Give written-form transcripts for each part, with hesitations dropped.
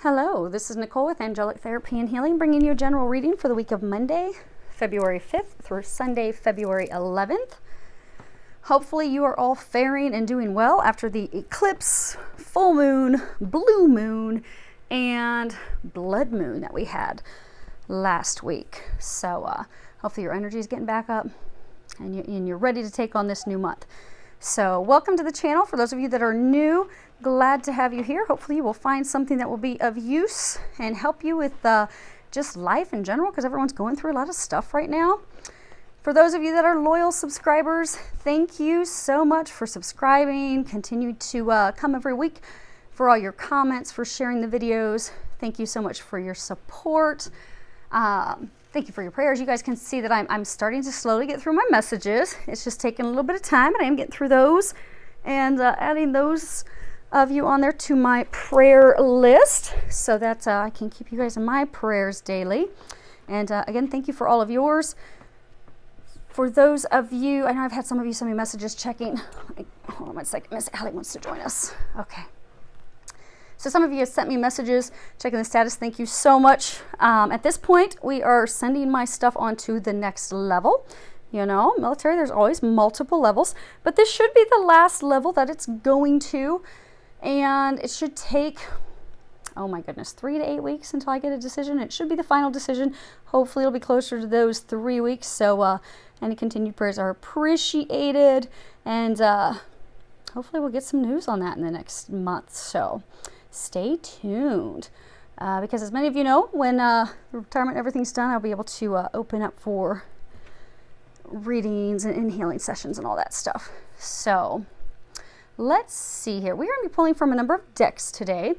Hello, this is Nicole with Angelic Therapy and Healing, bringing you a general reading for the week of Monday, February 5th through Sunday, February 11th. Hopefully you are all faring and doing well after the eclipse, full moon, blue moon, and blood moon that we had last week. So hopefully your energy is getting back up and you're ready to take on this new month. So welcome to the channel. For those of you that are new, glad to have you here. Hopefully you will find something that will be of use and help you with just life in general, because everyone's going through a lot of stuff right now. For those of you that are loyal subscribers, thank you so much for subscribing. Continue to come every week, for all your comments, for sharing the videos. Thank you so much for your support. Thank you for your prayers. You guys can see that I'm starting to slowly get through my messages. It's just taking a little bit of time, but I am getting through those and adding those of you on there to my prayer list so that I can keep you guys in my prayers daily. And again, thank you for all of yours. For those of you, I know I've had some of you send me messages checking. Hold on one second. Miss Allie wants to join us. Okay. So some of you have sent me messages checking the status. Thank you so much. At this point, we are sending my stuff on to the next level. You know, military, there's always multiple levels, but this should be the last level that it's going to. And it should take, oh my goodness, 3 to 8 weeks until I get a decision. It should be the final decision. Hopefully it'll be closer to those 3 weeks. So any continued prayers are appreciated. And hopefully we'll get some news on that in the next month. So stay tuned. Because as many of you know, when retirement and everything's done, I'll be able to open up for readings and healing sessions and all that stuff. So let's see here. We're going to be pulling from a number of decks today.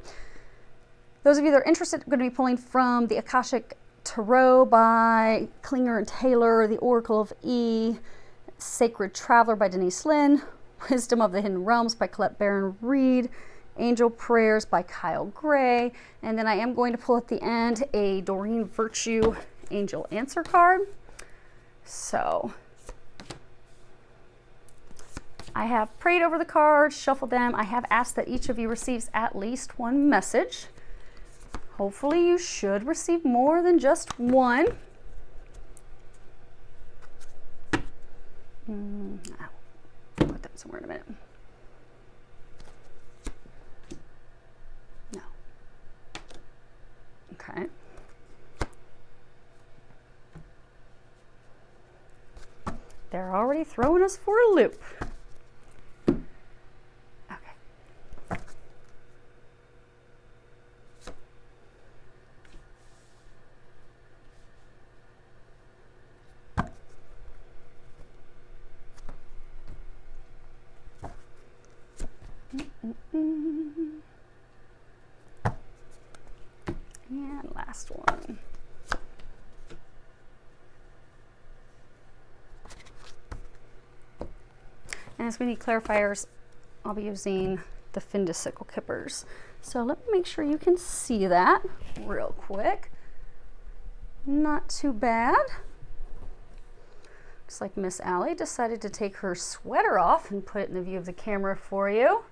Those of you that are interested are going to be pulling from the Akashic Tarot by Klinger and Taylor, the Oracle of E, Sacred Traveler by Denise Lynn, Wisdom of the Hidden Realms by Colette Baron Reed, Angel Prayers by Kyle Gray, and then I am going to pull at the end a Doreen Virtue Angel Answer card. So I have prayed over the cards, shuffled them. I have asked that each of you receives at least one message. Hopefully you should receive more than just one. I'll put that somewhere in a minute. No. Okay. They're already throwing us for a loop. And last one. And as we need clarifiers, I'll be using the Findicicle Kippers. So let me make sure you can see that real quick. Not too bad. Looks like Miss Allie decided to take her sweater off and put it in the view of the camera for you.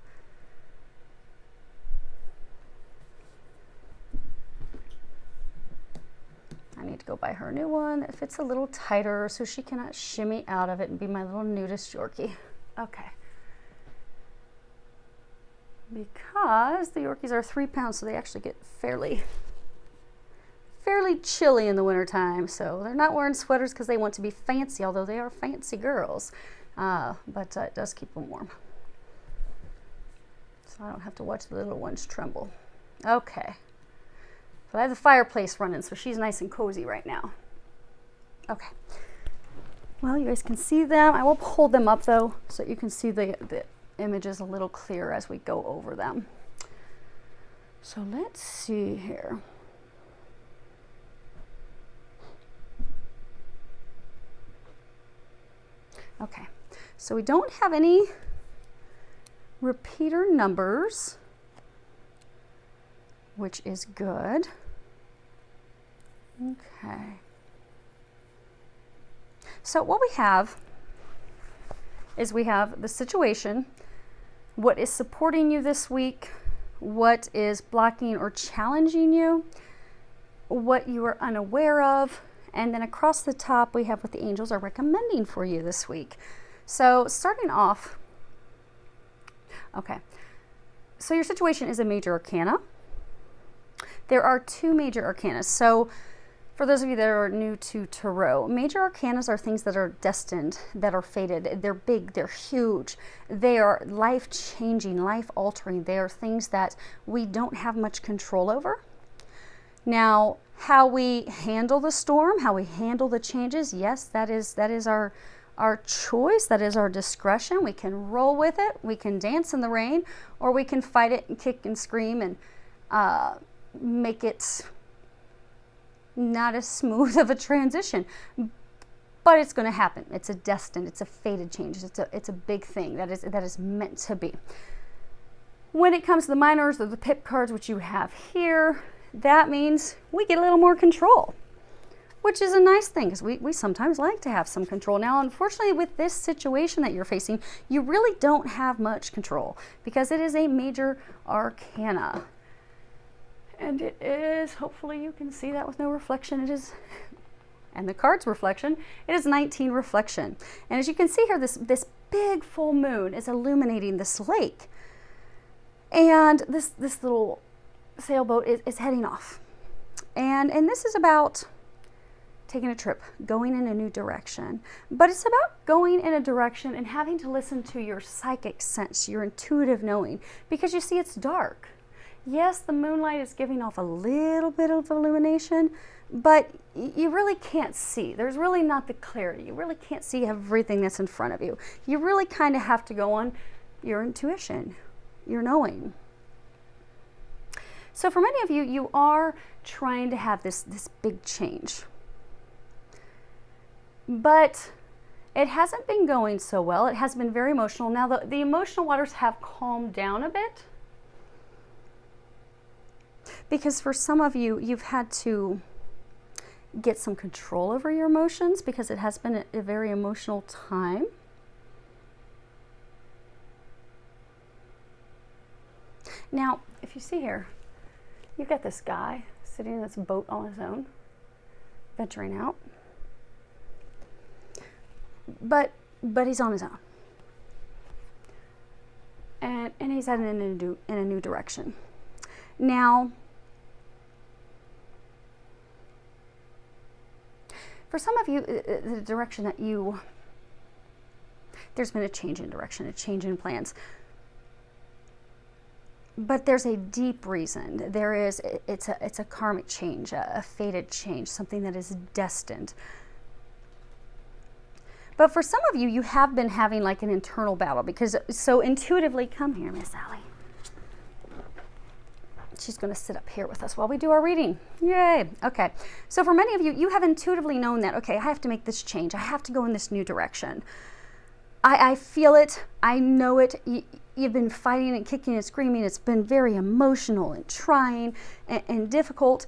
I need to go buy her a new one that fits a little tighter so she cannot shimmy out of it and be my little nudist Yorkie. Okay. Because the Yorkies are 3 pounds, so they actually get fairly chilly in the wintertime. So they're not wearing sweaters because they want to be fancy, although they are fancy girls. But it does keep them warm. So I don't have to watch the little ones tremble. Okay. So I have the fireplace running, so she's nice and cozy right now. Okay. Well, you guys can see them. I will hold them up, though, so you can see the images a little clearer as we go over them. So let's see here. Okay. So we don't have any repeater numbers, which is good. Okay. So what we have is we have the situation, what is supporting you this week, what is blocking or challenging you, what you are unaware of, and then across the top we have what the angels are recommending for you this week. So starting off, okay, so your situation is a major arcana. There are 2 major arcana. So for those of you that are new to tarot, major arcanas are things that are destined, that are fated. They're big, they're huge, they are life-changing, life-altering. They are things that we don't have much control over. Now, how we handle the storm, how we handle the changes, yes, that is our choice, that is our discretion. We can roll with it, we can dance in the rain, or we can fight it and kick and scream and make it not as smooth of a transition, but it's going to happen. It's a destined, it's a fated change. It's a big thing that is meant to be. When it comes to the minors or the pip cards, which you have here, that means we get a little more control, which is a nice thing because we sometimes like to have some control. Now, unfortunately, with this situation that you're facing, you really don't have much control because it is a major arcana. And it is, hopefully you can see that with no reflection, it is, and the card's reflection, it is 19 reflection. And as you can see here, this big full moon is illuminating this lake. And this little sailboat is heading off. And this is about taking a trip, going in a new direction. But it's about going in a direction and having to listen to your psychic sense, your intuitive knowing, because you see it's dark. Yes, the moonlight is giving off a little bit of illumination, but you really can't see. There's really not the clarity. You really can't see everything that's in front of you. You really kind of have to go on your intuition, your knowing. So for many of you, you are trying to have this big change. But it hasn't been going so well. It has been very emotional. Now the emotional waters have calmed down a bit. Because for some of you, you've had to get some control over your emotions because it has been a very emotional time. Now, if you see here, you've got this guy sitting in this boat on his own, venturing out. But he's on his own. And he's heading in a new direction. Now, for some of you, the direction that there's been a change in direction, a change in plans. But there's a deep reason. It's a karmic change, a fated change, something that is destined. But for some of you, you have been having like an internal battle because so intuitively, come here, Miss Allie. She's going to sit up here with us while we do our reading. Yay. Okay. So for many of you, you have intuitively known that, okay, I have to make this change. I have to go in this new direction. I feel it. I know it. You've been fighting and kicking and screaming. It's been very emotional and trying and difficult.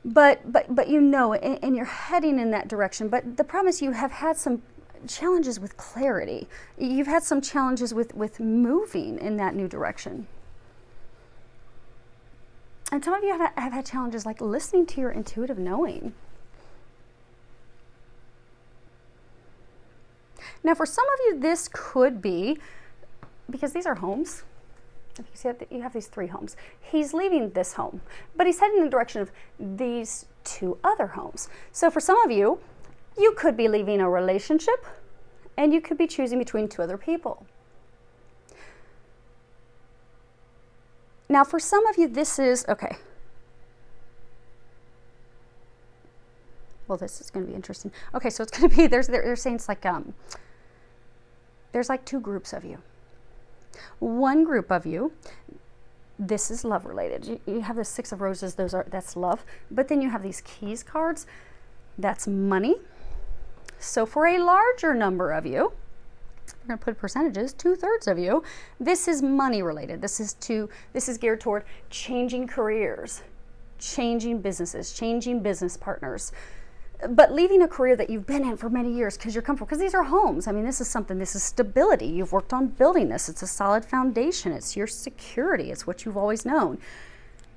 But you know it, and you're heading in that direction. But the problem is you have had some challenges with clarity. You've had some challenges with moving in that new direction. And some of you have had challenges like listening to your intuitive knowing. Now, for some of you, this could be, because these are homes. If you see that, you have these 3 homes. He's leaving this home, but he's heading in the direction of these 2 other homes. So for some of you, you could be leaving a relationship, and you could be choosing between 2 other people. Now, for some of you, this is, okay. Well, this is going to be interesting. Okay, so it's going to be, they're saying it's like, there's like 2 groups of you. One group of you, this is love related. You have the 6 of roses, that's love. But then you have these keys cards, that's money. So for a larger number of you, we're going to put percentages, 2/3 of you, this is money related. This is geared toward changing careers, changing businesses, changing business partners, But leaving a career that you've been in for many years because you're comfortable, because these are homes. I mean, this is stability. You've worked on building this. It's a solid foundation. It's your security. It's what you've always known.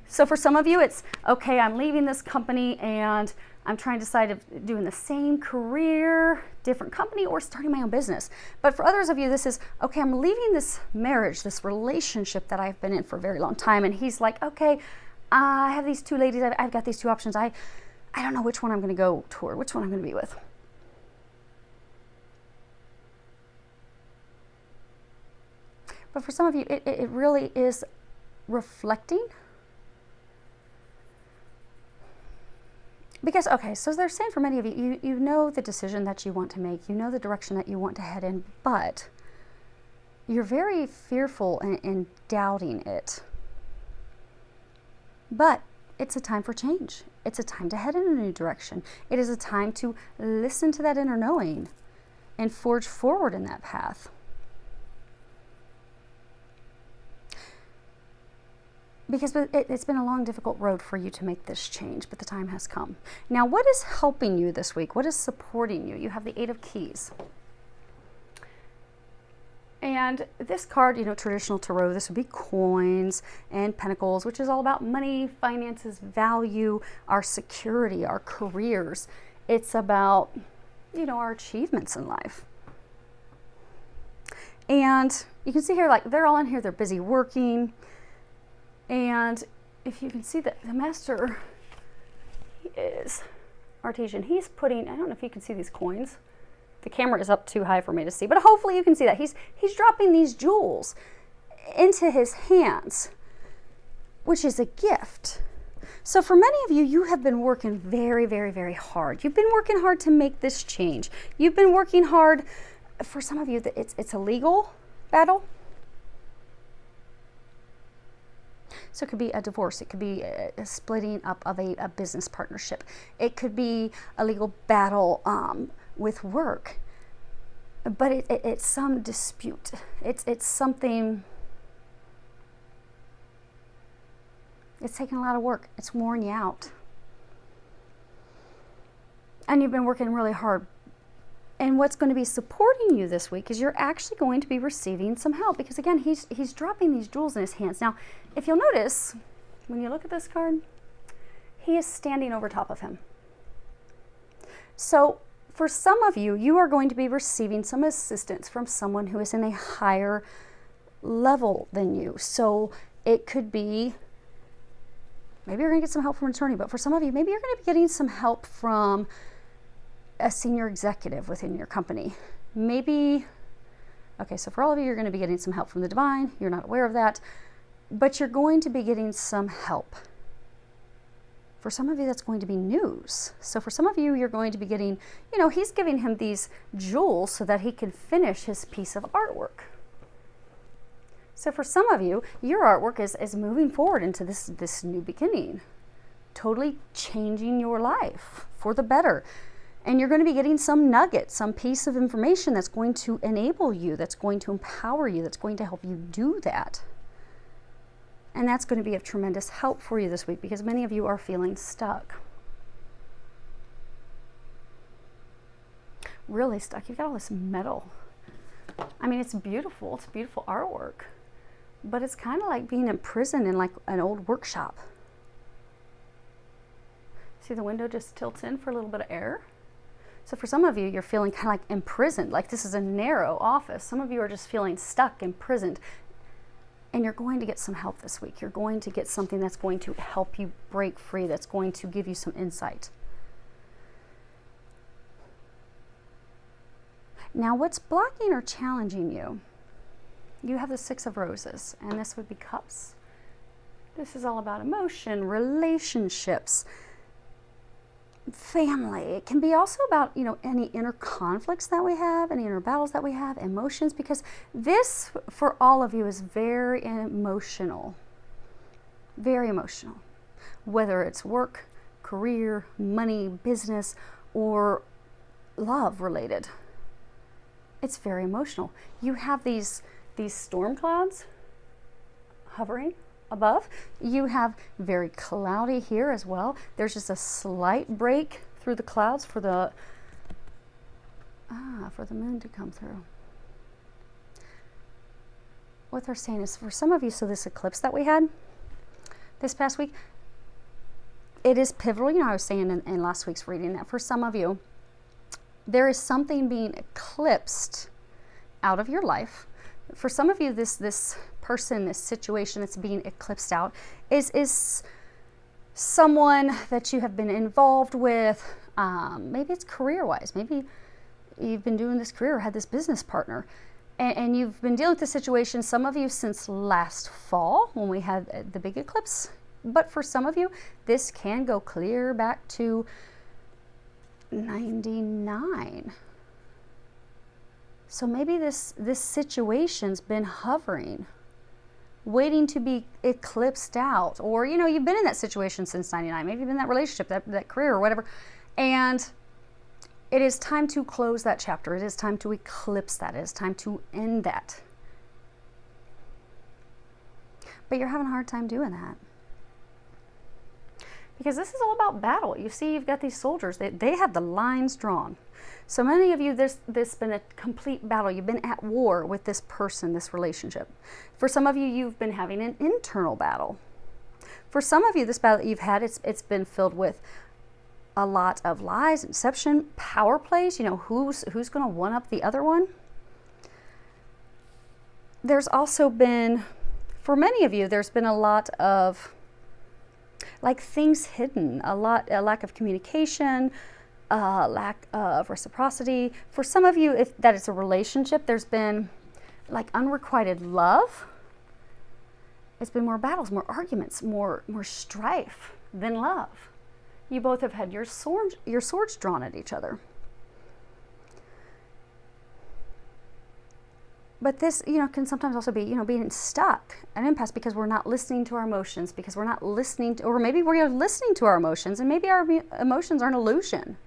So for some of you, it's, okay, I'm leaving this company and I'm trying to decide if doing the same career, different company, or starting my own business. But for others of you, this is, okay, I'm leaving this marriage, this relationship that I've been in for a very long time. And he's like, okay, I have these two ladies. I've got these two options. I don't know which one I'm going to go toward, which one I'm going to be with. But for some of you, it really is reflecting. Because, okay, so they're saying for many of you, you know the decision that you want to make, you know the direction that you want to head in, but you're very fearful and doubting it. But it's a time for change. It's a time to head in a new direction. It is a time to listen to that inner knowing and forge forward in that path. Because it's been a long, difficult road for you to make this change, but the time has come. Now, what is helping you this week? What is supporting you? You have the 8 of Keys. And this card, traditional tarot, this would be coins and pentacles, which is all about money, finances, value, our security, our careers. It's about, our achievements in life. And you can see here, like, they're all in here. They're busy working. And if you can see that the master, he is artesian. He's putting, I don't know if you can see these coins. The camera is up too high for me to see, but hopefully you can see that. He's dropping these jewels into his hands, which is a gift. So for many of you, you have been working very, very, very hard. You've been working hard to make this change. You've been working hard. For some of you, it's a legal battle. So it could be a divorce. It could be a splitting up of a business partnership. It could be a legal battle with work. But it's some dispute. It's something. It's taking a lot of work. It's worn you out. And you've been working really hard. And what's going to be supporting you this week is you're actually going to be receiving some help, because again, he's dropping these jewels in his hands. Now, if you'll notice, when you look at this card, he is standing over top of him. So for some of you, you are going to be receiving some assistance from someone who is in a higher level than you. So it could be, maybe you're going to get some help from an attorney, but for some of you, maybe you're going to be getting some help from a senior executive within your company. Maybe, okay, so for all of you, you're going to be getting some help from the divine. You're not aware of that, but you're going to be getting some help. For some of you, that's going to be news. So for some of you, you're going to be getting, he's giving him these jewels so that he can finish his piece of artwork. So for some of you, your artwork is moving forward into this new beginning, totally changing your life for the better. And you're going to be getting some nugget, some piece of information that's going to enable you, that's going to empower you, that's going to help you do that. And that's going to be of tremendous help for you this week, because many of you are feeling stuck. Really stuck. You've got all this metal. I mean, it's beautiful. It's beautiful artwork. But it's kind of like being imprisoned in like an old workshop. See, the window just tilts in for a little bit of air. So for some of you, you're feeling kind of like imprisoned, like this is a narrow office. Some of you are just feeling stuck, imprisoned. And you're going to get some help this week. You're going to get something that's going to help you break free, that's going to give you some insight. Now, what's blocking or challenging you? You have the 6 of Roses, and this would be Cups. This is all about emotion, relationships, family. It can be also about, any inner conflicts that we have, any inner battles that we have, emotions, because this, for all of you, is very emotional. Very emotional. Whether it's work, career, money, business, or love related. It's very emotional. You have these storm clouds hovering above. You have very cloudy here as well. There's just a slight break through the clouds for the moon to come through. What they're saying is, for some of you, so this eclipse that we had this past week, it is pivotal. You know, I was saying in last week's reading that for some of you, there is something being eclipsed out of your life. For some of you, this person, this situation that's being eclipsed out is someone that you have been involved with. Maybe it's career-wise. Maybe you've been doing this career or had this business partner. And you've been dealing with this situation, some of you since last fall when we had the big eclipse. But for some of you, this can go clear back to 99. So maybe this situation's been hovering, waiting to be eclipsed out. Or, you know, you've been in that situation since 99. Maybe you've been in that relationship, that career or whatever. And it is time to close that chapter. It is time to eclipse that. It is time to end that. But you're having a hard time doing that. Because this is all about battle. You see, you've got these soldiers. They have the lines drawn. So many of you, this been a complete battle. You've been at war with this person, this relationship. For some of you, you've been having an internal battle. For some of you, this battle that you've had, it's been filled with a lot of lies, deception, power plays. You know, who's going to one up the other one. There's also been, for many of you, there's been a lot of like things hidden, a lack of communication, lack of reciprocity. For some of you, if that is a relationship, there's been like unrequited love. It's been more battles, more arguments, more strife than love. You both have had your swords drawn at each other. But this, you know, can sometimes also be, you know, being stuck, an impasse, because we're not listening to our emotions, because we're not listening to, or maybe we're listening to our emotions, and maybe our emotions are an illusion.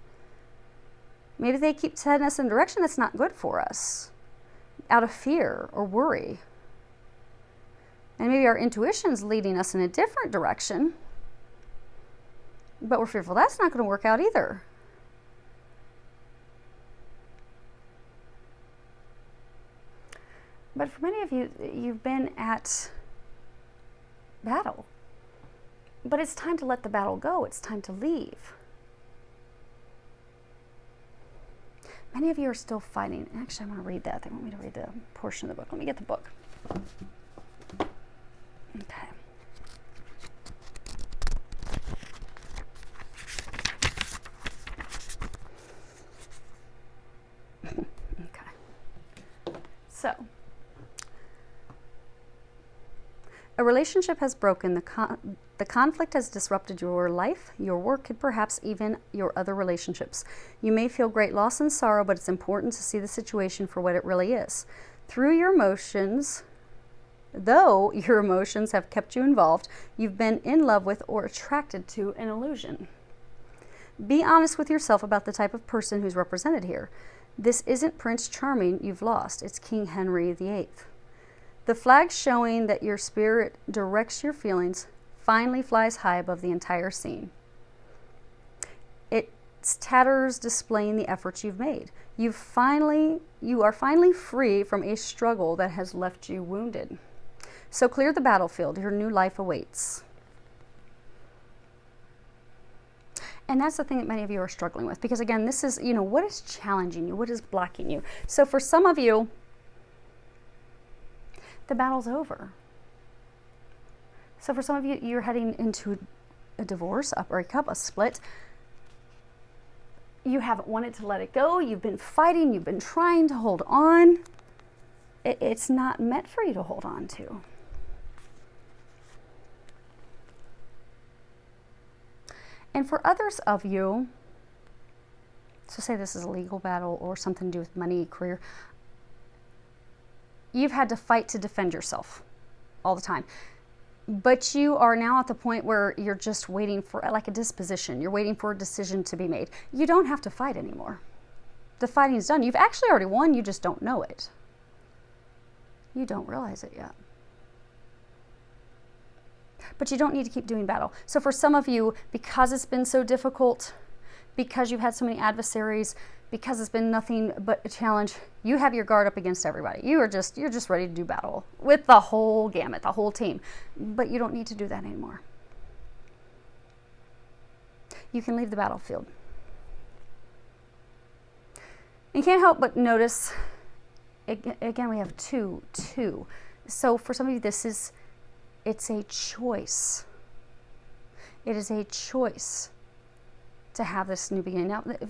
Maybe they keep heading us in a direction that's not good for us, out of fear or worry. And maybe our intuition's leading us in a different direction, but we're fearful that's not going to work out either. But for many of you, you've been at battle. But it's time to let the battle go. It's time to leave. Many of you are still fighting. Actually, I want to read that. They want me to read the portion of the book. Let me get the book. Okay. Okay. So, a relationship has broken. The conflict has disrupted your life, your work, and perhaps even your other relationships. You may feel great loss and sorrow, but it's important to see the situation for what it really is. Though your emotions have kept you involved, you've been in love with or attracted to an illusion. Be honest with yourself about the type of person who's represented here. This isn't Prince Charming you've lost. It's King Henry VIII. The flag showing that your spirit directs your feelings finally flies high above the entire scene. Its tatters displaying the efforts you've made. You are finally free from a struggle that has left you wounded. So clear the battlefield. Your new life awaits. And that's the thing that many of you are struggling with. Because again, this is, you know, what is challenging you? What is blocking you? So for some of you, the battle's over. So for some of you, you're heading into a divorce, a breakup, a split. You haven't wanted to let it go. You've been fighting. You've been trying to hold on. It's not meant for you to hold on to. And for others of you, so say this is a legal battle or something to do with money, career, you've had to fight to defend yourself all the time. But you are now at the point where you're just waiting for like a disposition. You're waiting for a decision to be made. You don't have to fight anymore. The fighting's done. You've actually already won. You just don't know it. You don't realize it yet. But you don't need to keep doing battle. So for some of you, because it's been so difficult because you've had so many adversaries, because it's been nothing but a challenge, you have your guard up against everybody. You're just ready to do battle with the whole gamut, the whole team. But you don't need to do that anymore. You can leave the battlefield. You can't help but notice, again, we have two. So for some of you, it's a choice. It is a choice to have this new beginning. Now, like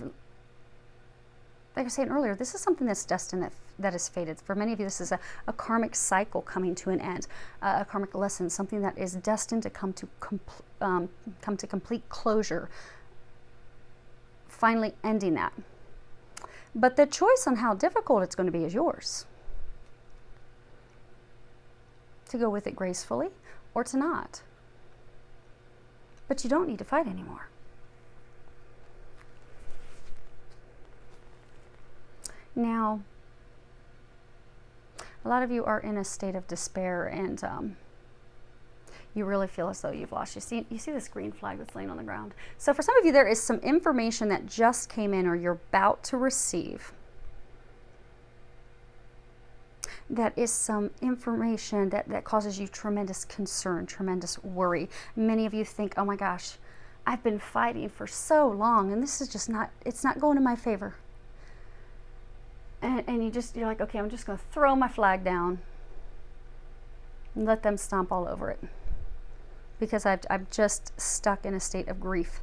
I was saying earlier, this is something that's destined, that is fated. For many of you, this is a karmic cycle coming to an end, a karmic lesson, something that is destined to come to complete closure, finally ending that. But the choice on how difficult it's going to be is yours. To go with it gracefully or to not. But you don't need to fight anymore. Now, a lot of you are in a state of despair, and you really feel as though you've lost. You see this green flag that's laying on the ground. So for some of you, there is some information that just came in or you're about to receive. That is some information that causes you tremendous concern, tremendous worry. Many of you think, oh my gosh, I've been fighting for so long and this is just it's not going in my favor. And you're like, okay, I'm just going to throw my flag down and let them stomp all over it. Because I'm just stuck in a state of grief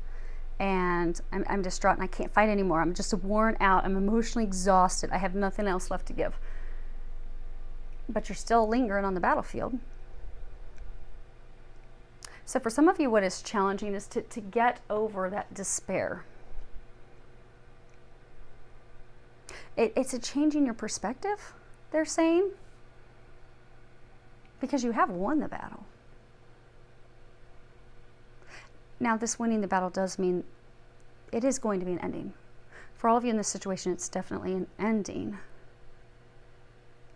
and I'm distraught and I can't fight anymore. I'm just worn out. I'm emotionally exhausted. I have nothing else left to give. But you're still lingering on the battlefield. So for some of you, what is challenging is to get over that despair. It's a change in your perspective, they're saying, because you have won the battle. Now, this winning the battle does mean it is going to be an ending. For all of you in this situation, it's definitely an ending,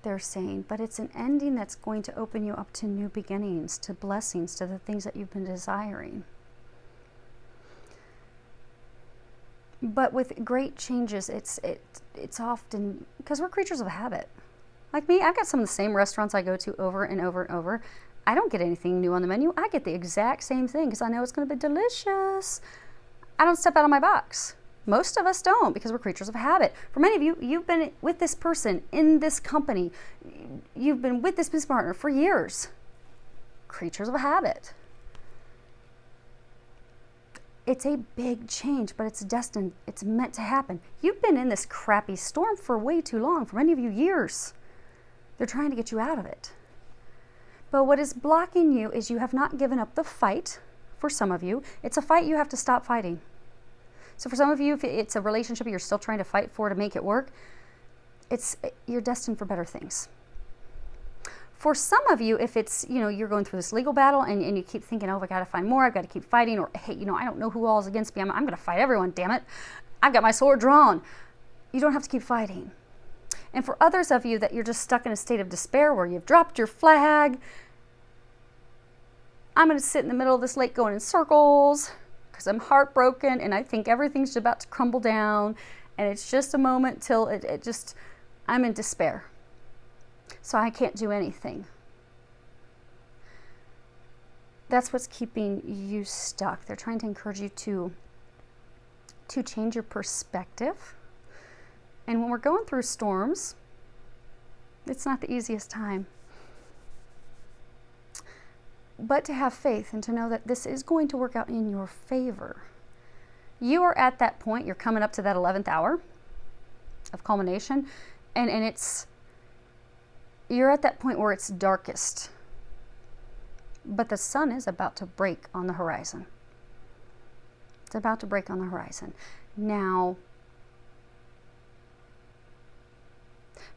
they're saying, but it's an ending that's going to open you up to new beginnings, to blessings, to the things that you've been desiring. But with great changes, it's often, because we're creatures of habit. Like me, I've got some of the same restaurants I go to over and over and over. I don't get anything new on the menu. I get the exact same thing because I know it's going to be delicious. I don't step out of my box. Most of us don't because we're creatures of habit. For many of you, you've been with this person in this company. You've been with this business partner for years. Creatures of habit. It's a big change, but it's destined. It's meant to happen. You've been in this crappy storm for way too long, for many of you, years. They're trying to get you out of it. But what is blocking you is you have not given up the fight. For some of you, it's a fight you have to stop fighting. So for some of you, if it's a relationship you're still trying to fight for to make it work, you're destined for better things. For some of you, if it's, you're going through this legal battle and you keep thinking, oh, I got to find more, I've got to keep fighting, or hey, I don't know who all is against me, I'm going to fight everyone, damn it. I've got my sword drawn. You don't have to keep fighting. And for others of you that you're just stuck in a state of despair where you've dropped your flag, I'm going to sit in the middle of this lake going in circles because I'm heartbroken and I think everything's about to crumble down and it's just a moment till I'm in despair. So I can't do anything. That's what's keeping you stuck. They're trying to encourage you to change your perspective. And when we're going through storms, it's not the easiest time. But to have faith and to know that this is going to work out in your favor. You are at that point, you're coming up to that 11th hour of culmination, and you're at that point where it's darkest. But the sun is about to break on the horizon. It's about to break on the horizon. Now,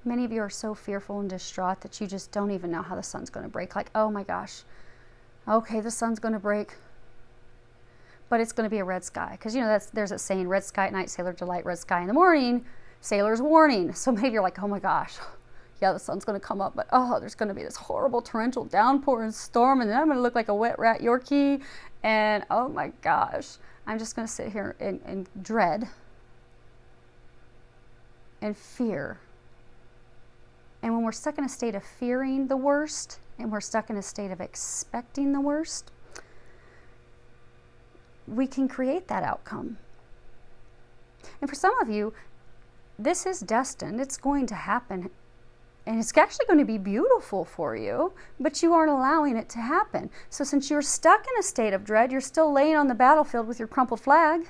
many of you are so fearful and distraught that you just don't even know how the sun's going to break. Like, oh my gosh, okay, the sun's going to break, but it's going to be a red sky. Because, there's a saying, red sky at night, sailor delight, red sky in the morning, sailor's warning. So maybe you're like, oh my gosh, yeah, the sun's going to come up, but oh, there's going to be this horrible torrential downpour and storm, and then I'm going to look like a wet rat Yorkie, and oh my gosh, I'm just going to sit here in dread and fear. And when we're stuck in a state of fearing the worst, and we're stuck in a state of expecting the worst, we can create that outcome. And for some of you, this is destined. It's going to happen. And it's actually going to be beautiful for you, but you aren't allowing it to happen. So since you're stuck in a state of dread, you're still laying on the battlefield with your crumpled flag.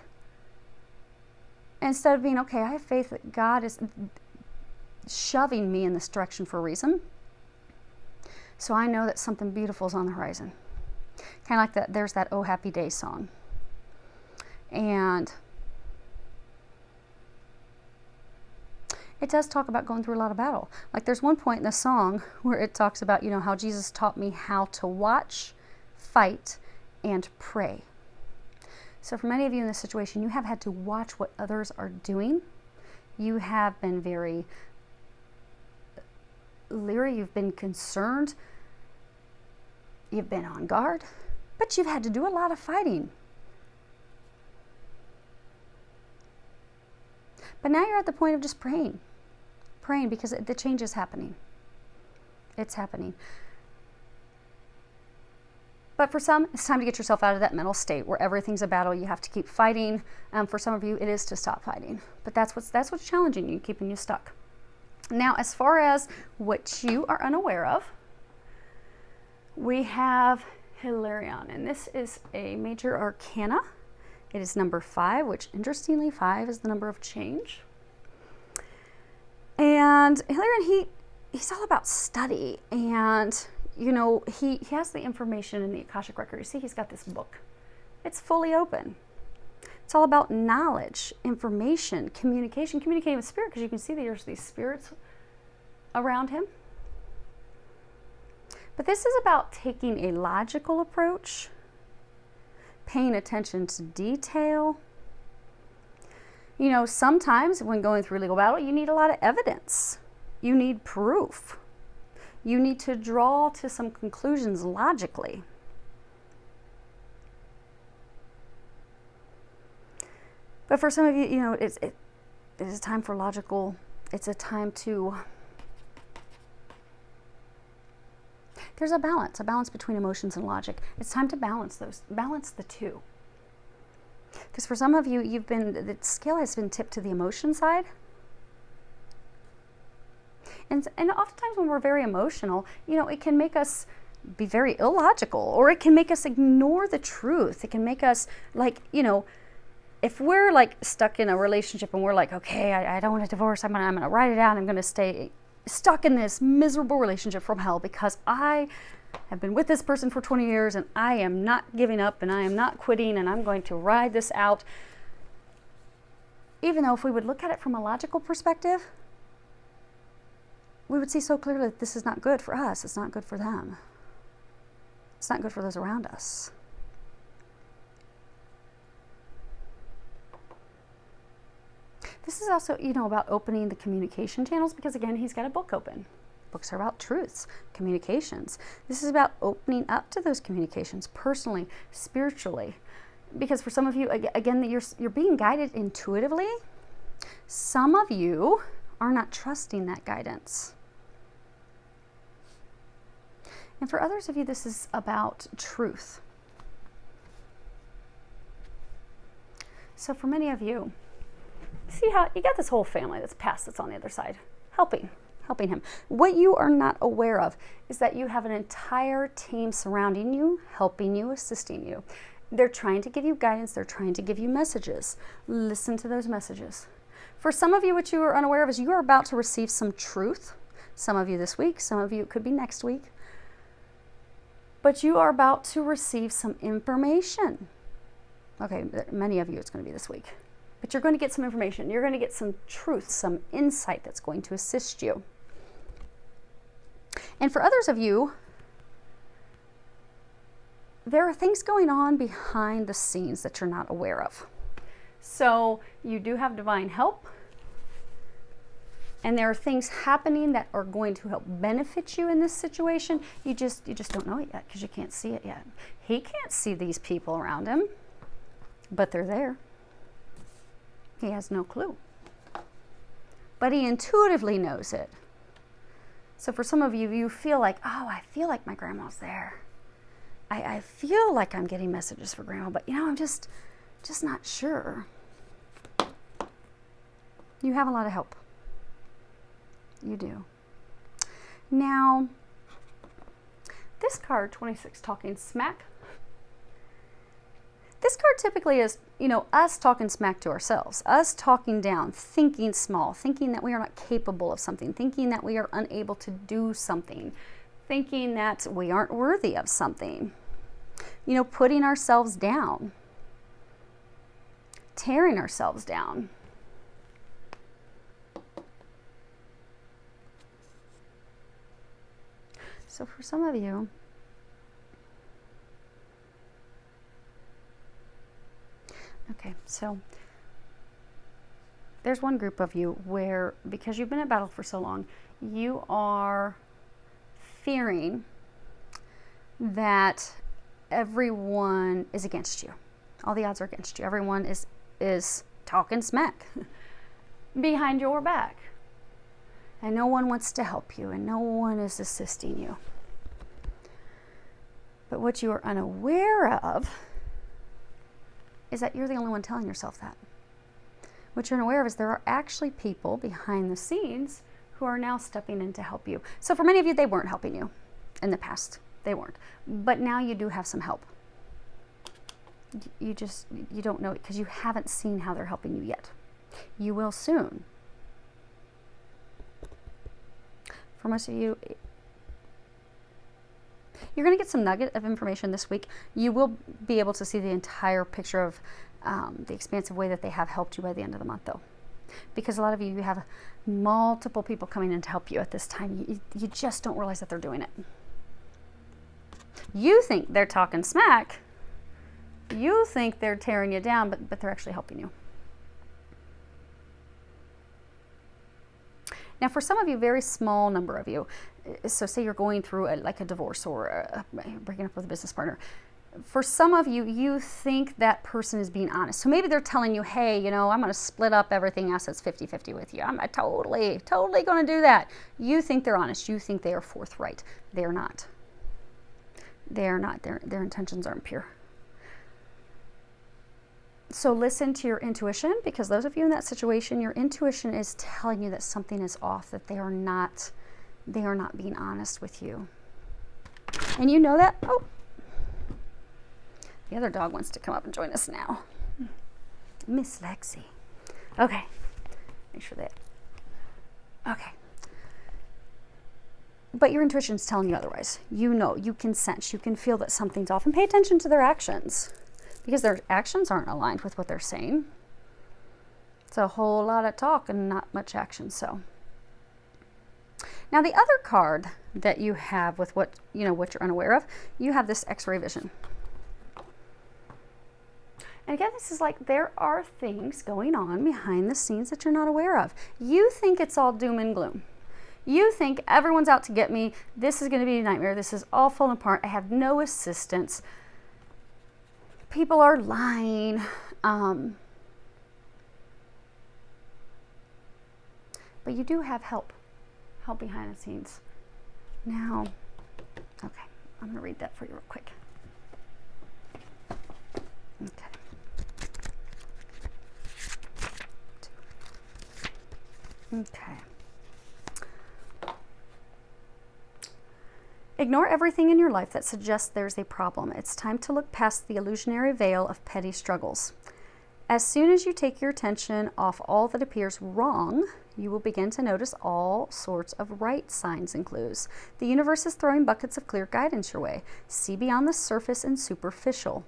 Instead of being, okay, I have faith that God is shoving me in this direction for a reason. So I know that something beautiful is on the horizon. Kind of like that, there's that Oh Happy Day song. And it does talk about going through a lot of battle. Like there's one point in the song where it talks about, you know, how Jesus taught me how to watch, fight, and pray. So for many of you in this situation, you have had to watch what others are doing. You have been very leery, you've been concerned, you've been on guard, but you've had to do a lot of fighting. But now you're at the point of just praying because the change is happening. It's happening. But for some, it's time to get yourself out of that mental state where everything's a battle. You have to keep fighting. For some of you, it is to stop fighting. But that's what's challenging you, keeping you stuck. Now, as far as what you are unaware of, we have Hilarion, and this is a major arcana. It is number 5, which interestingly 5 is the number of change. And Hilarion, he's all about study, and you know, he has the information in the Akashic record. You see, he's got this book. It's fully open. It's all about knowledge, information, communicating with spirit, because you can see there's these spirits around him. But this is about taking a logical approach, paying attention to detail. You know, sometimes when going through legal battle, you need a lot of evidence. You need proof. You need to draw to some conclusions logically. But for some of you, you know, it is time for logical, it's a time to, there's a balance between emotions and logic. It's time to balance the two. Because for some of you, the scale has been tipped to the emotion side. And oftentimes when we're very emotional, you know, it can make us be very illogical, or it can make us ignore the truth. It can make us, like, you know, if we're like stuck in a relationship and we're like, okay, I don't want a divorce, I'm gonna write it out, I'm gonna stay stuck in this miserable relationship from hell because I have been with this person for 20 years and I am not giving up and I am not quitting and I'm going to ride this out. Even though if we would look at it from a logical perspective, we would see so clearly that this is not good for us, it's not good for them. It's not good for those around us. This is also, you know, about opening the communication channels, because again, he's got a book open. Books are about truths, communications. This is about opening up to those communications personally, spiritually. Because for some of you, again, you're being guided intuitively. Some of you are not trusting that guidance. And for others of you, this is about truth. So for many of you, see how you got this whole family that's on the other side, helping him. What you are not aware of is that you have an entire team surrounding you, helping you, assisting you. They're trying to give you guidance. They're trying to give you messages. Listen to those messages. For some of you, what you are unaware of is you are about to receive some truth. Some of you this week, some of you it could be next week. But you are about to receive some information. Okay, many of you it's going to be this week. But you're going to get some information. You're going to get some truth, some insight that's going to assist you. And for others of you, there are things going on behind the scenes that you're not aware of. So you do have divine help. and there are things happening that are going to help benefit you in this situation. You just don't know it yet because you can't see it yet. He can't see these people around him, but they're there. He has no clue. But he intuitively knows it. So for some of you, you feel like, oh, I feel like my grandma's there. I feel like I'm getting messages for grandma, but I'm just not sure. You have a lot of help. You do. Now, this card, 26, Talking Smack. This card typically is, us talking smack to ourselves, us talking down, thinking small, thinking that we are not capable of something, thinking that we are unable to do something, thinking that we aren't worthy of something, putting ourselves down, tearing ourselves down. So for some of you, okay, so there's one group of you where, because you've been at battle for so long, you are fearing that everyone is against you. All the odds are against you. Everyone is talking smack behind your back. And no one wants to help you, and no one is assisting you. But what you are unaware of is that you're the only one telling yourself that. What you're unaware of is there are actually people behind the scenes who are now stepping in to help you. So for many of you, they weren't helping you in the past. They weren't. But now you do have some help. You don't know it because you haven't seen how they're helping you yet. You will soon. For most of you, you're going to get some nugget of information this week. You will be able to see the entire picture of the expansive way that they have helped you by the end of the month, though. Because a lot of you have multiple people coming in to help you at this time. You just don't realize that they're doing it. You think they're talking smack. You think they're tearing you down, but they're actually helping you. Now, for some of you, very small number of you, so say you're going through like a divorce or breaking up with a business partner. For some of you, you think that person is being honest. So maybe they're telling you, hey, I'm going to split up everything, assets 50-50 with you. I'm totally going to do that. You think they're honest. You think they are forthright. They're not. They're not. Their intentions aren't pure. So listen to your intuition, because those of you in that situation, your intuition is telling you that something is off, that they are not being honest with you. And you know that. Oh, the other dog wants to come up and join us now. Miss Lexi. Okay. Make sure that. Okay. But your intuition's telling you otherwise. You can sense, you can feel that something's off, and pay attention to their actions. Because their actions aren't aligned with what they're saying. It's a whole lot of talk and not much action. So now the other card that you have with what you're unaware of, you have this X-ray vision. And again, this is like there are things going on behind the scenes that you're not aware of. You think it's all doom and gloom. You think everyone's out to get me. This is going to be a nightmare. This is all falling apart. I have no assistance. People are lying. But you do have help behind the scenes. Now, okay, I'm going to read that for you real quick. Okay. Okay. Ignore everything in your life that suggests there's a problem. It's time to look past the illusionary veil of petty struggles. As soon as you take your attention off all that appears wrong, you will begin to notice all sorts of right signs and clues. The universe is throwing buckets of clear guidance your way. See beyond the surface and superficial.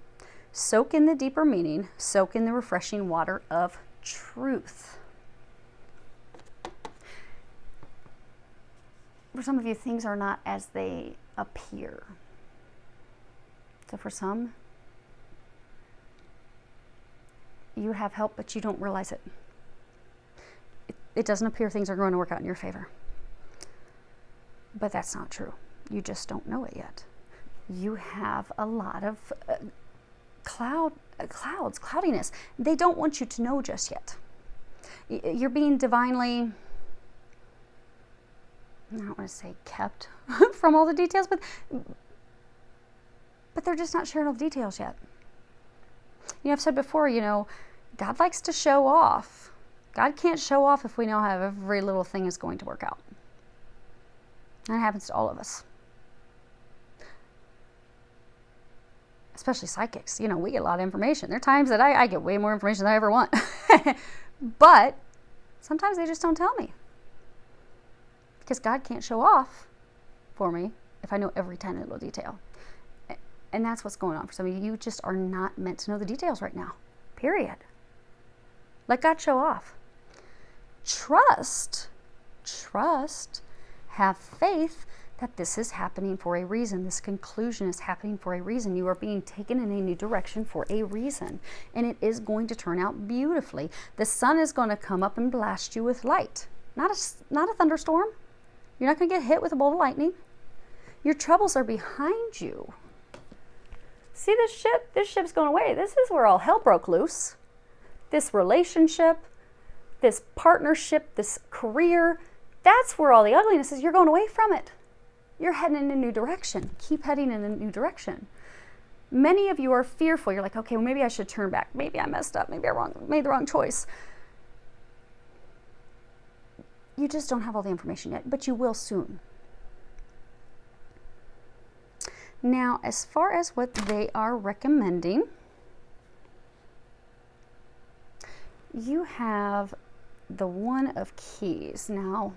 Soak in the deeper meaning. Soak in the refreshing water of truth. For some of you, things are not as they appear. So for some, you have help, but you don't realize it. it doesn't appear things are going to work out in your favor. But that's not true. You just don't know it yet. You have a lot of cloudiness. They don't want you to know just yet. You're being divinely, I don't want to say kept from all the details, but they're just not sharing all the details yet. I've said before, God likes to show off. God can't show off if we know how every little thing is going to work out. That happens to all of us. Especially psychics. We get a lot of information. There are times that I get way more information than I ever want. But sometimes they just don't tell me. Because God can't show off for me if I know every tiny little detail. And that's what's going on for some of you. You just are not meant to know the details right now. Period. Let God show off. Trust. Have faith that this is happening for a reason. This conclusion is happening for a reason. You are being taken in a new direction for a reason. And it is going to turn out beautifully. The sun is going to come up and blast you with light. Not a thunderstorm. You're not going to get hit with a bolt of lightning. Your troubles are behind you. See this ship? This ship's going away. This is where all hell broke loose. This relationship, this partnership, this career, that's where all the ugliness is. You're going away from it. You're heading in a new direction. Keep heading in a new direction. Many of you are fearful. You're like, okay, well, maybe I should turn back. Maybe I messed up. Maybe I made the wrong choice. You just don't have all the information yet, but you will soon. Now, as far as what they are recommending, you have the One of Keys. Now,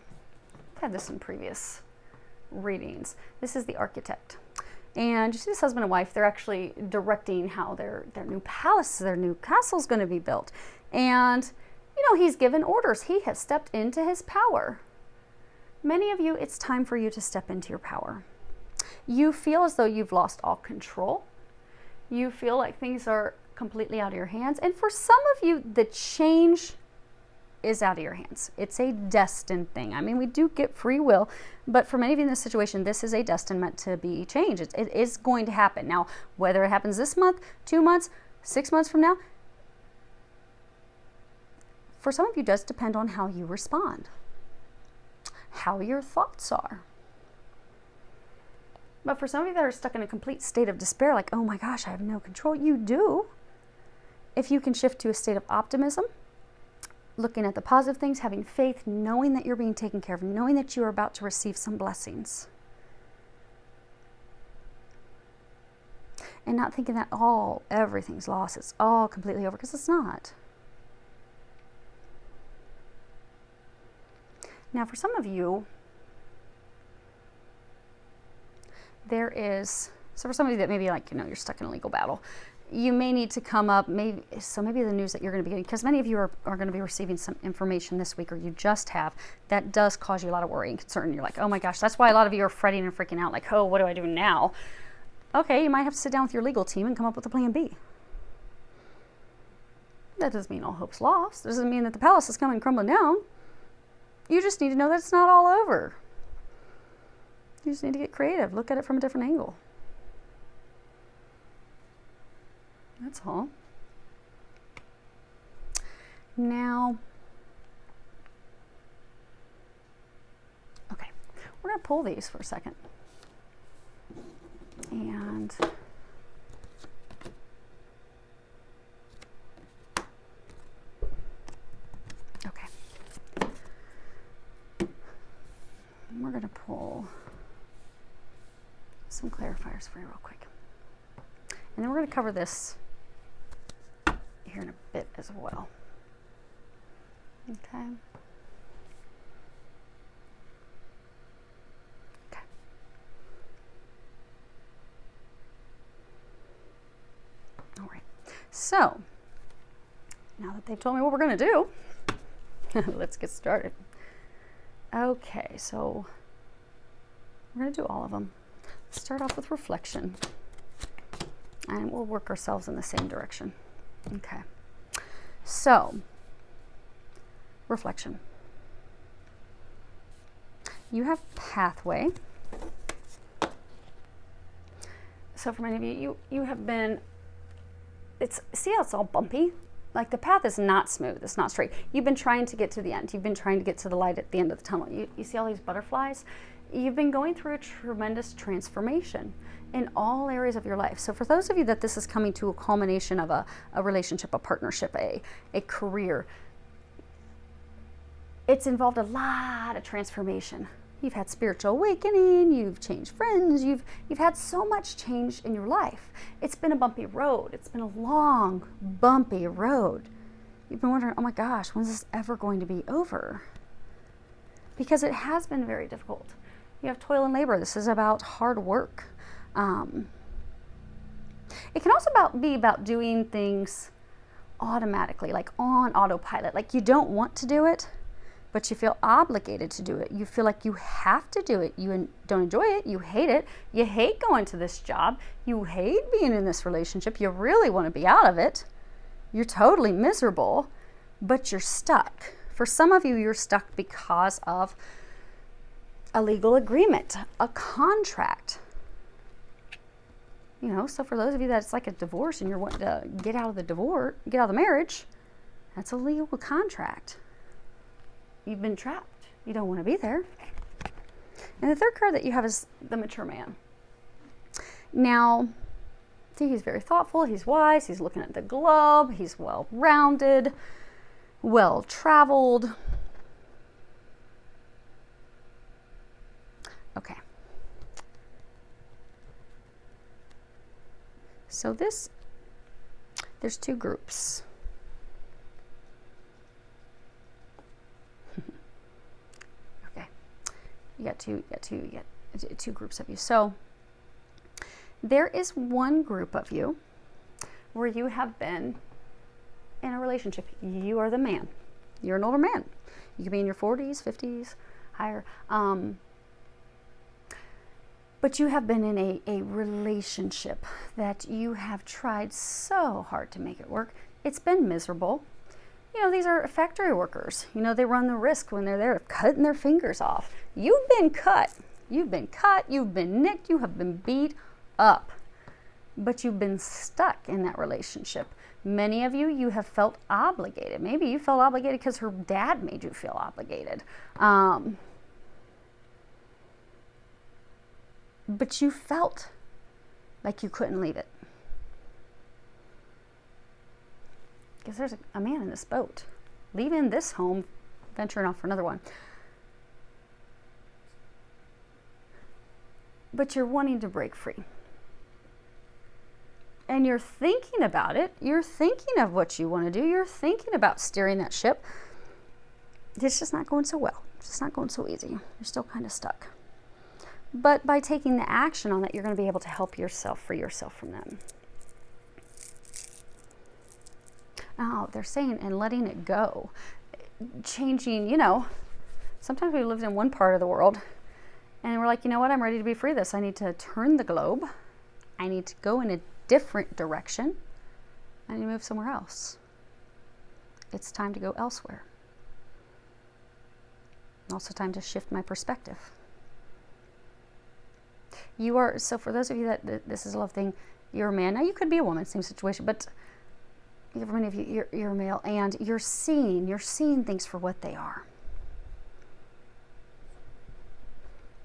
I've had this in previous readings. This is the Architect. And you see this husband and wife, they're actually directing how their new palace, their new castle is going to be built. And, he's given orders. He has stepped into his power. Many of you, it's time for you to step into your power. You feel as though you've lost all control. You feel like things are completely out of your hands. And for some of you, the change is out of your hands. It's a destined thing. I mean, we do get free will, but for many of you in this situation, this is a destined meant to be change. It is going to happen. Now, whether it happens this month, 2 months, 6 months from now, for some of you, does depend on how you respond, how your thoughts are. But for some of you that are stuck in a complete state of despair, like, oh my gosh, I have no control, you do. If you can shift to a state of optimism, looking at the positive things, having faith, knowing that you're being taken care of, knowing that you are about to receive some blessings. And not thinking that everything's lost, it's all completely over, because it's not. Now, for some of you, so for somebody that maybe you're stuck in a legal battle, you may need to come up, maybe the news that you're going to be getting, because many of you are going to be receiving some information this week, or you just have, that does cause you a lot of worry and concern. You're like, oh my gosh, that's why a lot of you are fretting and freaking out, like, oh, what do I do now? Okay, you might have to sit down with your legal team and come up with a plan B. That doesn't mean all hope's lost. It doesn't mean that the palace is coming crumbling down. You just need to know that it's not all over. You just need to get creative. Look at it from a different angle. That's all. Now, okay, we're going to pull these for a second. And okay. We're going to pull some clarifiers for you real quick. And then we're going to cover this here in a bit as well. Okay. Okay. All right. So, now that they've told me what we're going to do, let's get started. Okay, so we're going to do all of them. Let's start off with reflection. And we'll work ourselves in the same direction. Okay. So, reflection. You have pathway. So for many of you, you have been, see how it's all bumpy? Like the path is not smooth, it's not straight. You've been trying to get to the end. You've been trying to get to the light at the end of the tunnel. You see all these butterflies? You've been going through a tremendous transformation in all areas of your life. So for those of you that this is coming to a culmination of a relationship, a partnership, a career, it's involved a lot of transformation. You've had spiritual awakening, you've changed friends, you've had so much change in your life. It's been a bumpy road. It's been a long, bumpy road. You've been wondering, oh my gosh, when's this ever going to be over? Because it has been very difficult. You have toil and labor. This is about hard work. It can also be about doing things automatically, like on autopilot. Like you don't want to do it, but you feel obligated to do it. You feel like you have to do it. You don't enjoy it. You hate it. You hate going to this job. You hate being in this relationship. You really want to be out of it. You're totally miserable, but you're stuck. For some of you, you're stuck because of a legal agreement, a contract. You know, so for those of you that it's like a divorce and you're wanting to get out of the marriage, that's a legal contract. You've been trapped. You don't want to be there. And the third card that you have is the mature man. Now, see, he's very thoughtful. He's wise. He's looking at the globe. He's well-rounded, well-traveled. Okay. So there's two groups. You got two groups of you. So there is one group of you where you have been in a relationship. You are the man. You're an older man. You could be in your 40s, 50s, higher. But you have been in a relationship that you have tried so hard to make it work. It's been miserable. You know, these are factory workers. You know, they run the risk when they're there of cutting their fingers off. You've been cut. You've been cut. You've been nicked. You have been beat up. But you've been stuck in that relationship. Many of you, you have felt obligated. Maybe you felt obligated because her dad made you feel obligated. But you felt like you couldn't leave it. Because there's a man in this boat, leaving this home, venturing off for another one. But you're wanting to break free. And you're thinking about it. You're thinking of what you want to do. You're thinking about steering that ship. It's just not going so well. It's just not going so easy. You're still kind of stuck. But by taking the action on that, you're going to be able to help yourself, free yourself from them. Oh, they're saying, and letting it go. Changing, you know, sometimes we lived in one part of the world and we're like, you know what, I'm ready to be free of this. I need to turn the globe. I need to go in a different direction. I need to move somewhere else. It's time to go elsewhere. Also time to shift my perspective. You are, so for those of you that this is a love thing, you're a man. Now you could be a woman, same situation, but for many of you, you're a male, and you're seeing things for what they are.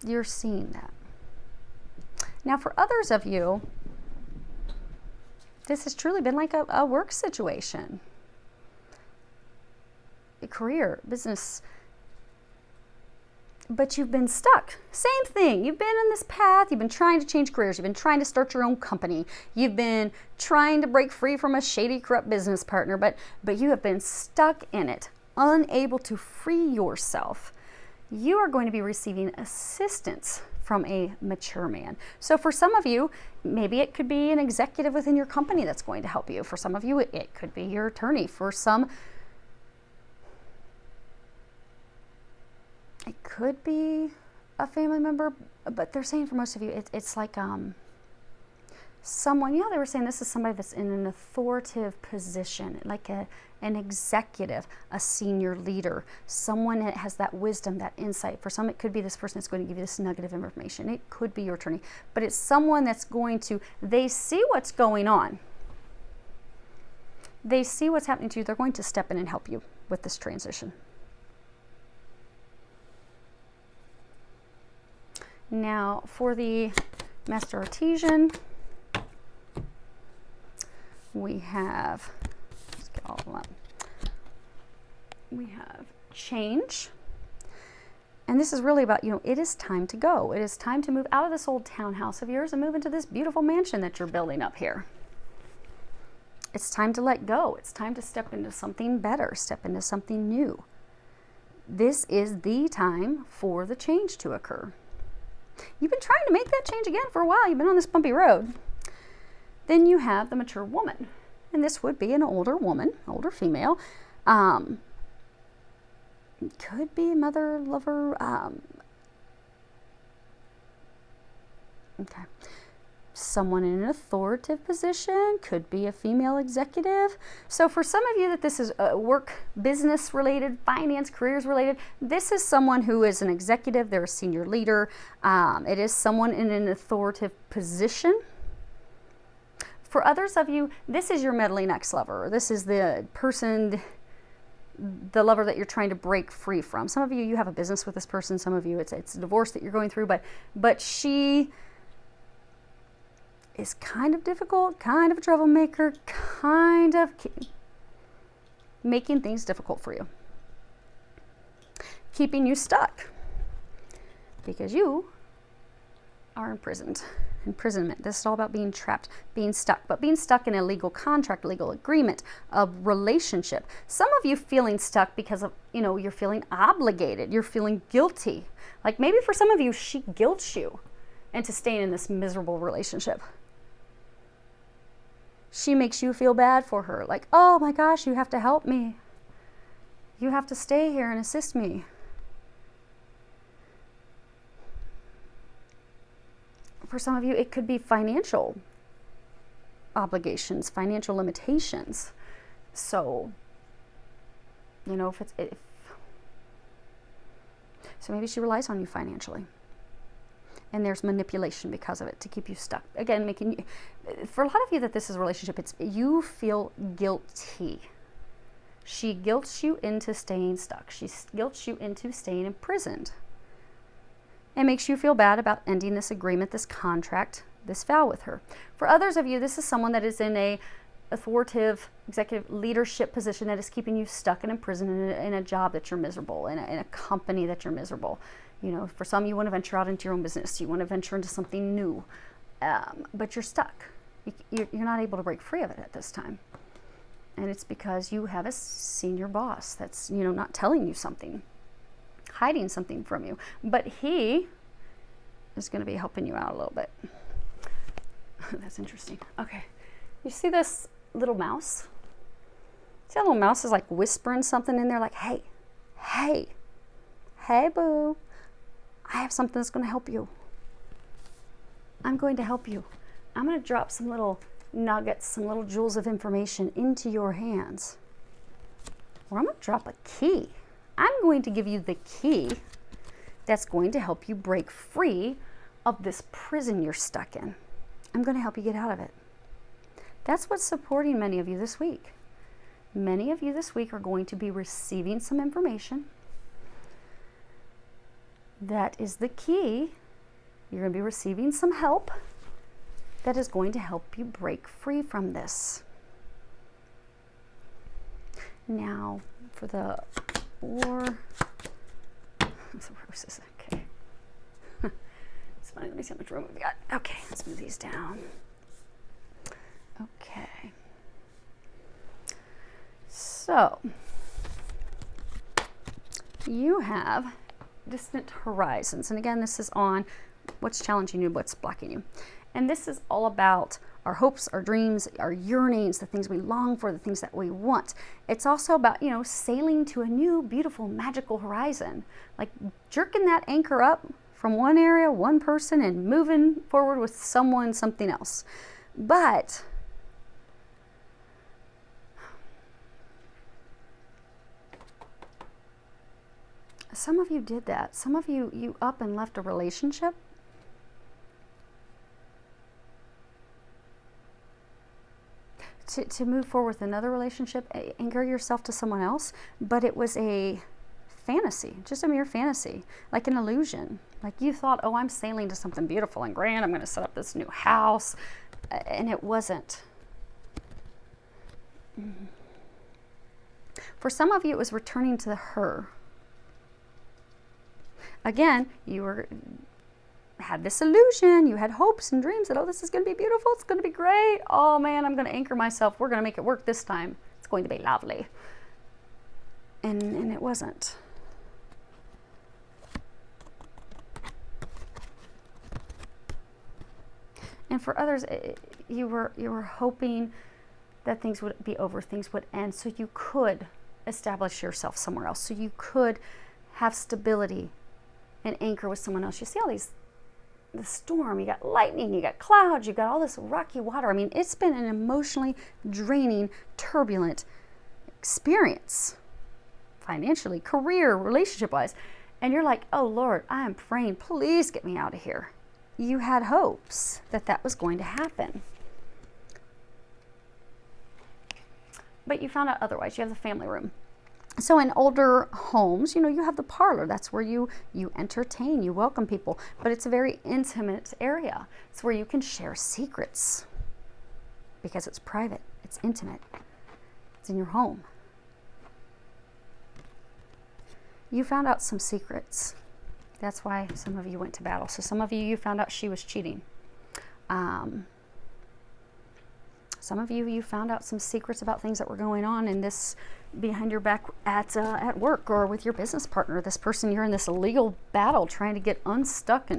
You're seeing that. Now, for others of you, this has truly been like a work situation, a career, business, but you've been stuck. Same thing. You've been in this path. You've been trying to change careers. You've been trying to start your own company. You've been trying to break free from a shady, corrupt business partner, but you have been stuck in it, unable to free yourself. You are going to be receiving assistance from a mature man. So for some of you, maybe it could be an executive within your company that's going to help you. For some of you, it could be your attorney. For some, it could be a family member, but they're saying for most of you, it's like Someone, you know, they were saying this is somebody that's in an authoritative position, like an executive, a senior leader, someone that has that wisdom, that insight. For some, it could be this person that's going to give you this nugget of information. It could be your attorney, but it's someone that's going to, they see what's going on. They see what's happening to you. They're going to step in and help you with this transition. Now, for the Master Artesian, we have, let's get all of them up. We have change. And this is really about, you know, it is time to go. It is time to move out of this old townhouse of yours and move into this beautiful mansion that you're building up here. It's time to let go. It's time to step into something better, step into something new. This is the time for the change to occur. You've been trying to make that change again for a while. You've been on this bumpy road. Then you have the mature woman. And this would be an older woman, older female. Could be mother, lover. Okay. Someone in an authoritative position, could be a female executive. So for some of you that this is work, business related, finance, careers related, this is someone who is an executive, they're a senior leader. It is someone in an authoritative position. For others of you, this is your meddling ex-lover. This is the person, the lover that you're trying to break free from. Some of you, you have a business with this person. Some of you, it's a divorce that you're going through, but she is kind of difficult, kind of a troublemaker, kind of making things difficult for you. Keeping you stuck because you are imprisoned. Imprisonment. This is all about being trapped, being stuck, but being stuck in a legal contract, legal agreement, a relationship. Some of you feeling stuck because of, you know, you're feeling obligated, you're feeling guilty. Like maybe for some of you, she guilts you into staying in this miserable relationship. She makes you feel bad for her. Like, oh my gosh, you have to help me. You have to stay here and assist me. For some of you, it could be financial obligations, financial limitations. So, you know, so maybe she relies on you financially. And there's manipulation because of it to keep you stuck. Again, making you, for a lot of you that this is a relationship, it's you feel guilty. She guilts you into staying stuck. She guilts you into staying imprisoned. It makes you feel bad about ending this agreement, this contract, this vow with her. For others of you, this is someone that is in a authoritative executive leadership position that is keeping you stuck and imprisoned in a job that you're miserable, in a company that you're miserable. You know, for some, you want to venture out into your own business. You want to venture into something new, but you're stuck. You're not able to break free of it at this time. And it's because you have a senior boss that's, you know, not telling you something, hiding something from you. But he is going to be helping you out a little bit. That's interesting. Okay. You see this little mouse? See that little mouse is like whispering something in there like, hey, hey, hey, boo. I have something that's going to help you. I'm going to help you. I'm going to drop some little nuggets, some little jewels of information into your hands. Or I'm going to drop a key. I'm going to give you the key that's going to help you break free of this prison you're stuck in. I'm going to help you get out of it. That's what's supporting many of you this week. Many of you this week are going to be receiving some information. That is the key. You're going to be receiving some help that is going to help you break free from this. Now, for the roses, okay. It's funny, let me see how much room we got. Okay, let's move these down. Okay. So, you have distant horizons. And again, this is on what's challenging you, what's blocking you. And this is all about our hopes, our dreams, our yearnings, the things we long for, the things that we want. It's also about, you know, sailing to a new, beautiful, magical horizon. Like jerking that anchor up from one area, one person, and moving forward with someone, something else. But some of you did that. Some of you up and left a relationship to move forward with another relationship, anchor yourself to someone else, but it was a fantasy, just a mere fantasy, like an illusion. Like you thought, oh, I'm sailing to something beautiful and grand, I'm going to set up this new house, and it wasn't. For some of you, it was returning to her. Again, you had this illusion, you had hopes and dreams that, oh, this is going to be beautiful, it's going to be great, oh man, I'm going to anchor myself, we're going to make it work this time, it's going to be lovely. And it wasn't. And for others, you were hoping that things would be over, things would end, so you could establish yourself somewhere else, so you could have stability and anchor with someone else. You see all these, the storm, you got lightning, you got clouds, you got all this rocky water. I mean, it's been an emotionally draining, turbulent experience, financially, career, relationship-wise. And you're like, oh Lord, I am praying, please get me out of here. You had hopes that that was going to happen. But you found out otherwise. You have the family room. So in older homes, you know, you have the parlor. That's where you entertain, you welcome people. But it's a very intimate area. It's where you can share secrets because it's private, it's intimate, it's in your home. You found out some secrets. That's why some of you went to battle. So some of you found out she was cheating. Some of you found out some secrets about things that were going on in this behind your back at work or with your business partner. This person, you're in this legal battle trying to get unstuck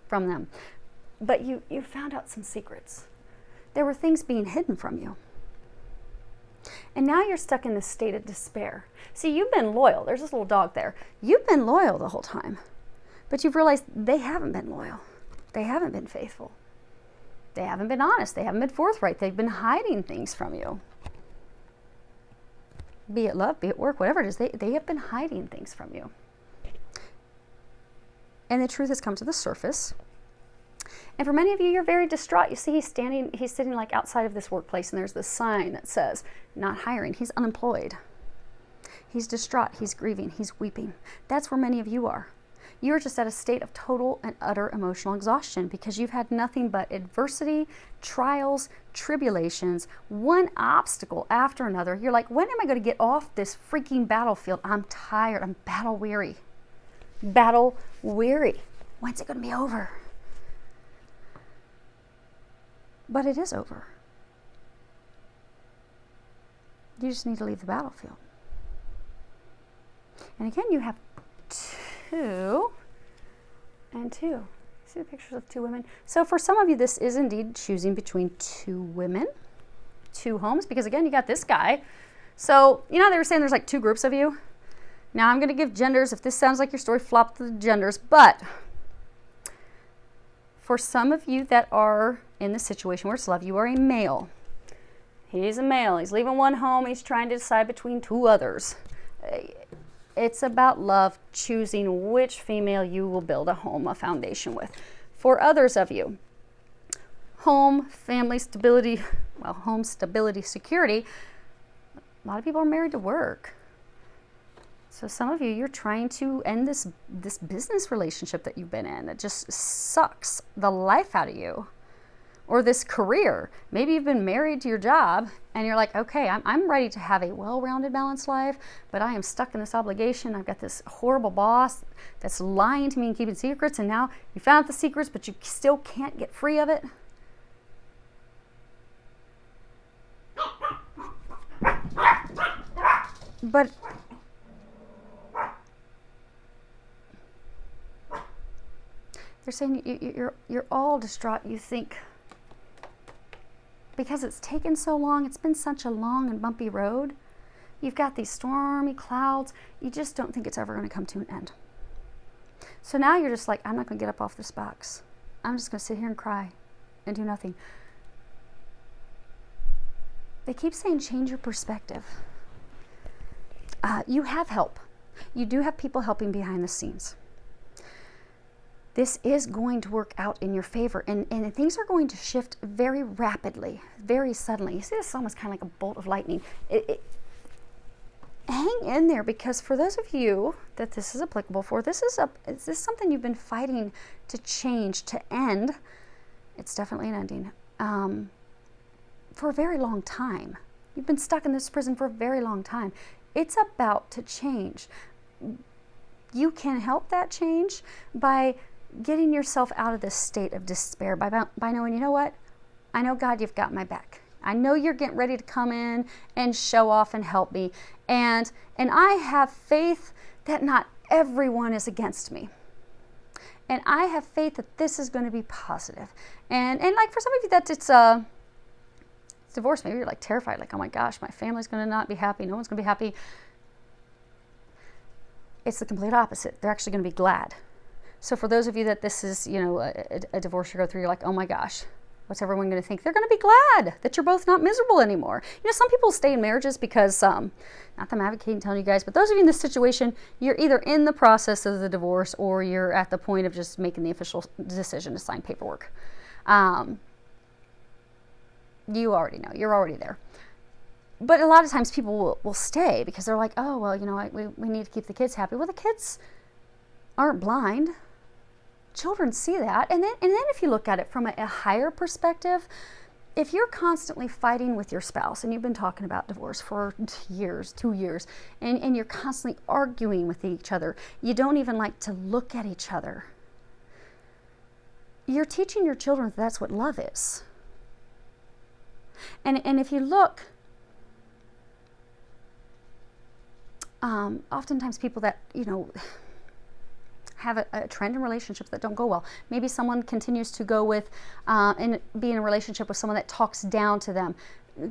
from them. But you found out some secrets. There were things being hidden from you. And now you're stuck in this state of despair. See, you've been loyal. There's this little dog there. You've been loyal the whole time. But you've realized they haven't been loyal. They haven't been faithful. They haven't been honest. They haven't been forthright. They've been hiding things from you. Be it love, be it work, whatever it is, they have been hiding things from you. And the truth has come to the surface. And for many of you, you're very distraught. You see, he's sitting like outside of this workplace, and there's this sign that says, not hiring. He's unemployed. He's distraught. He's grieving. He's weeping. That's where many of you are. You're just at a state of total and utter emotional exhaustion because you've had nothing but adversity, trials, tribulations, one obstacle after another. You're like, when am I going to get off this freaking battlefield? I'm tired. I'm battle weary. Battle weary. When's it going to be over? But it is over. You just need to leave the battlefield. And again, you have two and two. See the pictures of two women? So for some of you, this is indeed choosing between two women, two homes, because again, you got this guy. So, you know, they were saying there's like two groups of you. Now I'm going to give genders. If this sounds like your story, flop the genders. But for some of you that are in the situation where it's love, you are a male. He's a male. He's leaving one home. He's trying to decide between two others. It's about love, choosing which female you will build a home, a foundation with. For others of you, home, family stability, well, home stability, security, a lot of people are married to work. So some of you, you're trying to end this business relationship that you've been in that just sucks the life out of you. Or this career. Maybe you've been married to your job and you're like, okay, I'm ready to have a well-rounded, balanced life, but I am stuck in this obligation. I've got this horrible boss that's lying to me and keeping secrets, and now you found the secrets, but you still can't get free of it. But they're saying you're all distraught. You think, because it's taken so long, it's been such a long and bumpy road, you've got these stormy clouds, you just don't think it's ever going to come to an end. So now you're just like, I'm not going to get up off this box. I'm just going to sit here and cry. and do nothing. They keep saying, change your perspective. You have help. You do have people helping behind the scenes. This is going to work out in your favor, and things are going to shift very rapidly, very suddenly. You see, this is almost kind of like a bolt of lightning. Hang in there, because for those of you that this is applicable for, is this something you've been fighting to change, to end? It's definitely an ending. For a very long time. You've been stuck in this prison for a very long time. It's about to change. You can help that change by getting yourself out of this state of despair, by knowing, you know what? I know, God, you've got my back. I know you're getting ready to come in and show off and help me. And I have faith that not everyone is against me. And I have faith that this is going to be positive. And like for some of you that it's divorce, maybe you're like terrified, like, oh my gosh, my family's going to not be happy. No one's going to be happy. It's the complete opposite. They're actually going to be glad. So for those of you that this is, a divorce you go through, you're like, oh my gosh, what's everyone going to think? They're going to be glad that you're both not miserable anymore. Some people stay in marriages because, not that I'm advocating telling you guys, but those of you in this situation, you're either in the process of the divorce or you're at the point of just making the official decision to sign paperwork. You already know. You're already there. But a lot of times people will stay because they're like, oh, well, we need to keep the kids happy. Well, the kids aren't blind. Children see that. And then if you look at it from a higher perspective, if you're constantly fighting with your spouse and you've been talking about divorce for years, 2 years, and you're constantly arguing with each other, you don't even like to look at each other. You're teaching your children that that's what love is. And if you look, oftentimes people that, have a trend in relationships that don't go well. Maybe someone continues to go with and be in a relationship with someone that talks down to them,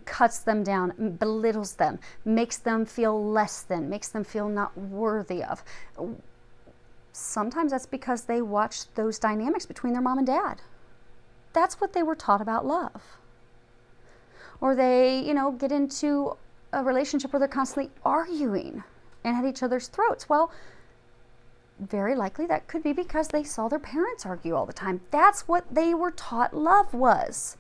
cuts them down, belittles them, makes them feel less than, makes them feel not worthy of. Sometimes that's because they watched those dynamics between their mom and dad. That's what they were taught about love. Or they, get into a relationship where they're constantly arguing and at each other's throats. Well, very likely that could be because they saw their parents argue all the time. That's what they were taught love was.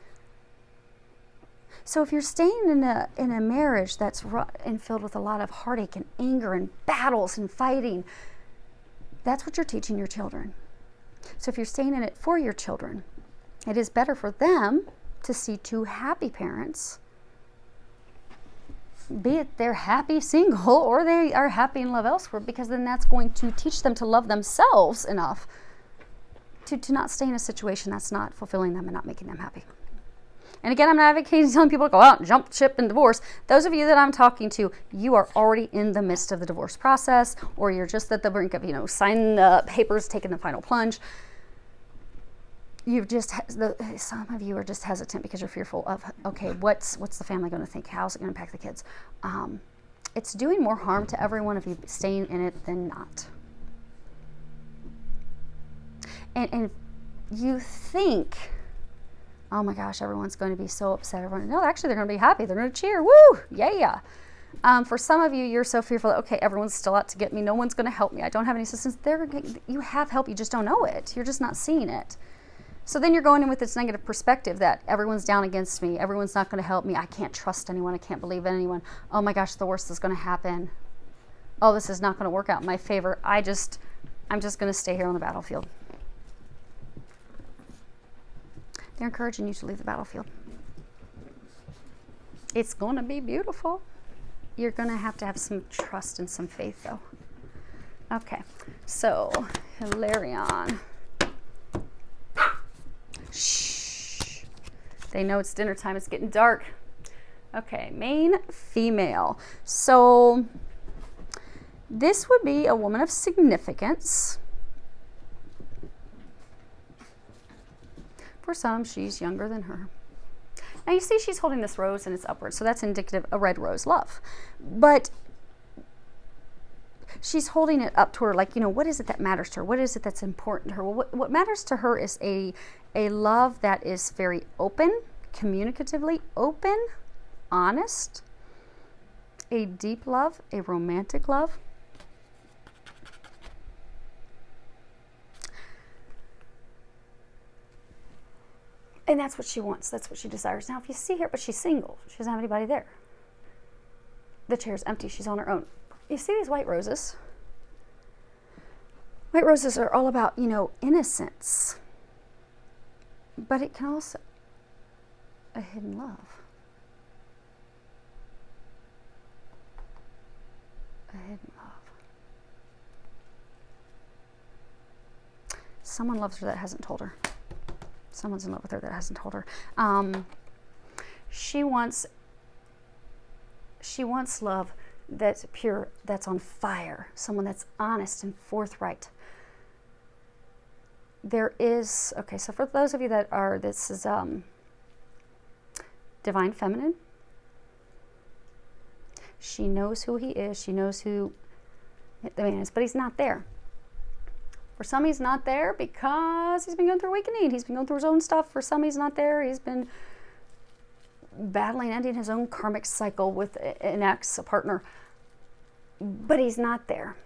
So if you're staying in a marriage that's and filled with a lot of heartache and anger and battles and fighting, that's what you're teaching your children. So if you're staying in it for your children, it is better for them to see two happy parents, be it they're happy single or they are happy in love elsewhere, because then that's going to teach them to love themselves enough to not stay in a situation that's not fulfilling them and not making them happy. And again, I'm not advocating telling people to go out and jump ship and divorce. Those of you that I'm talking to, you are already in the midst of the divorce process, or you're just at the brink of, signing the papers, taking the final plunge. Some of you are just hesitant because you're fearful of, okay, what's the family going to think? How's it going to impact the kids? It's doing more harm to every one of you staying in it than not. And you think, oh my gosh, everyone's going to be so upset. No, actually, they're going to be happy. They're going to cheer. Woo! Yeah. For some of you, you're so fearful that, okay, everyone's still out to get me. No one's going to help me. I don't have any assistance. You have help. You just don't know it. You're just not seeing it. So then you're going in with this negative perspective that everyone's down against me. Everyone's not going to help me. I can't trust anyone. I can't believe in anyone. Oh my gosh, the worst is going to happen. Oh, this is not going to work out in my favor. I'm just going to stay here on the battlefield. They're encouraging you to leave the battlefield. It's going to be beautiful. You're going to have some trust and some faith, though. Okay, so Hilarion. Shh. They know it's dinner time. It's getting dark. Okay, main female. So this would be a woman of significance. For some, she's younger than her. Now you see she's holding this rose and it's upward, so that's indicative of red rose love. But she's holding it up to her like, what is it that matters to her? What is it that's important to her? Well, what matters to her is a a love that is very open, communicatively open, honest, a deep love, a romantic love. And that's what she wants. That's what she desires. Now, if you see her, but she's single. She doesn't have anybody there. The chair's empty. She's on her own. You see these white roses? White roses are all about, innocence. But it can also a hidden love. A hidden love. Someone loves her that hasn't told her. Someone's in love with her that hasn't told her. She wants love that's pure, that's on fire. Someone that's honest and forthright. There is, okay, so for those of you that are, this is divine feminine. She knows who he is. She knows who the man is, but he's not there. For some, he's not there because he's been going through awakening. He's been going through his own stuff. For some, he's not there. He's been battling, ending his own karmic cycle with an ex, a partner. But he's not there.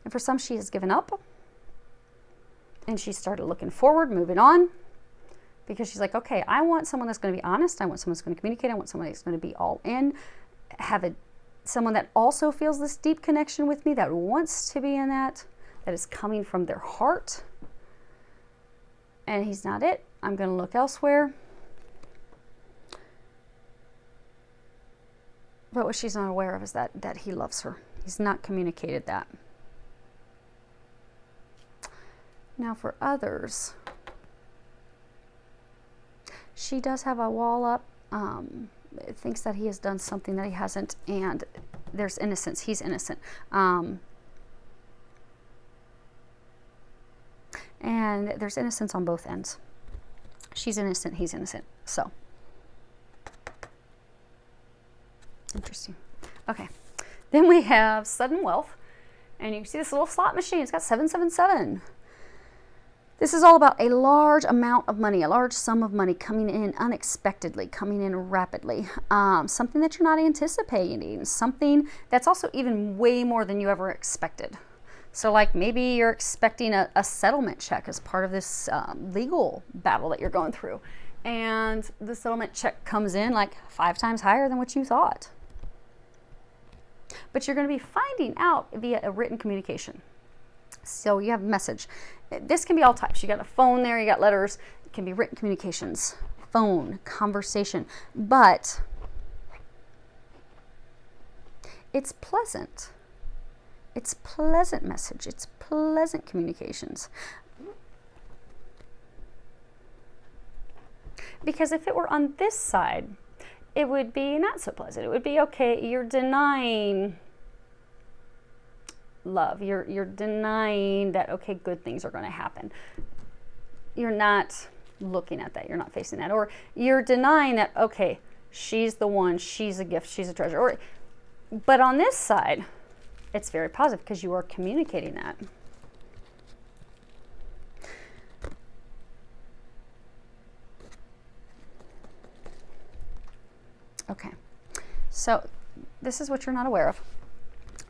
And for some, she has given up. And she started looking forward, moving on. Because she's like, okay, I want someone that's going to be honest. I want someone that's going to communicate. I want someone that's going to be all in. Someone that also feels this deep connection with me, that wants to be in that is coming from their heart. And he's not it. I'm going to look elsewhere. But what she's not aware of is that he loves her. He's not communicated that. Now for others, she does have a wall up. Thinks that he has done something that he hasn't, and there's innocence. He's innocent. And there's innocence on both ends. She's innocent, he's innocent. So, interesting. Okay. Then we have sudden wealth. And you can see this little slot machine. It's got 777. This is all about a large amount of money, a large sum of money coming in unexpectedly, coming in rapidly. Something that you're not anticipating, something that's also even way more than you ever expected. So like maybe you're expecting a settlement check as part of this legal battle that you're going through. And the settlement check comes in like 5 times higher than what you thought. But you're going to be finding out via a written communication. So you have a message. This can be all types. You got a phone there, you got letters. It can be written communications, phone, conversation. But it's pleasant. It's pleasant message. It's pleasant communications. Because if it were on this side, it would be not so pleasant. It would be, okay, you're denying love. You're denying that, okay, good things are going to happen. You're not looking at that. You're not facing that. Or you're denying that, okay, she's the one, she's a gift, she's a treasure. But on this side, it's very positive because you are communicating that. Okay, so this is what you're not aware of.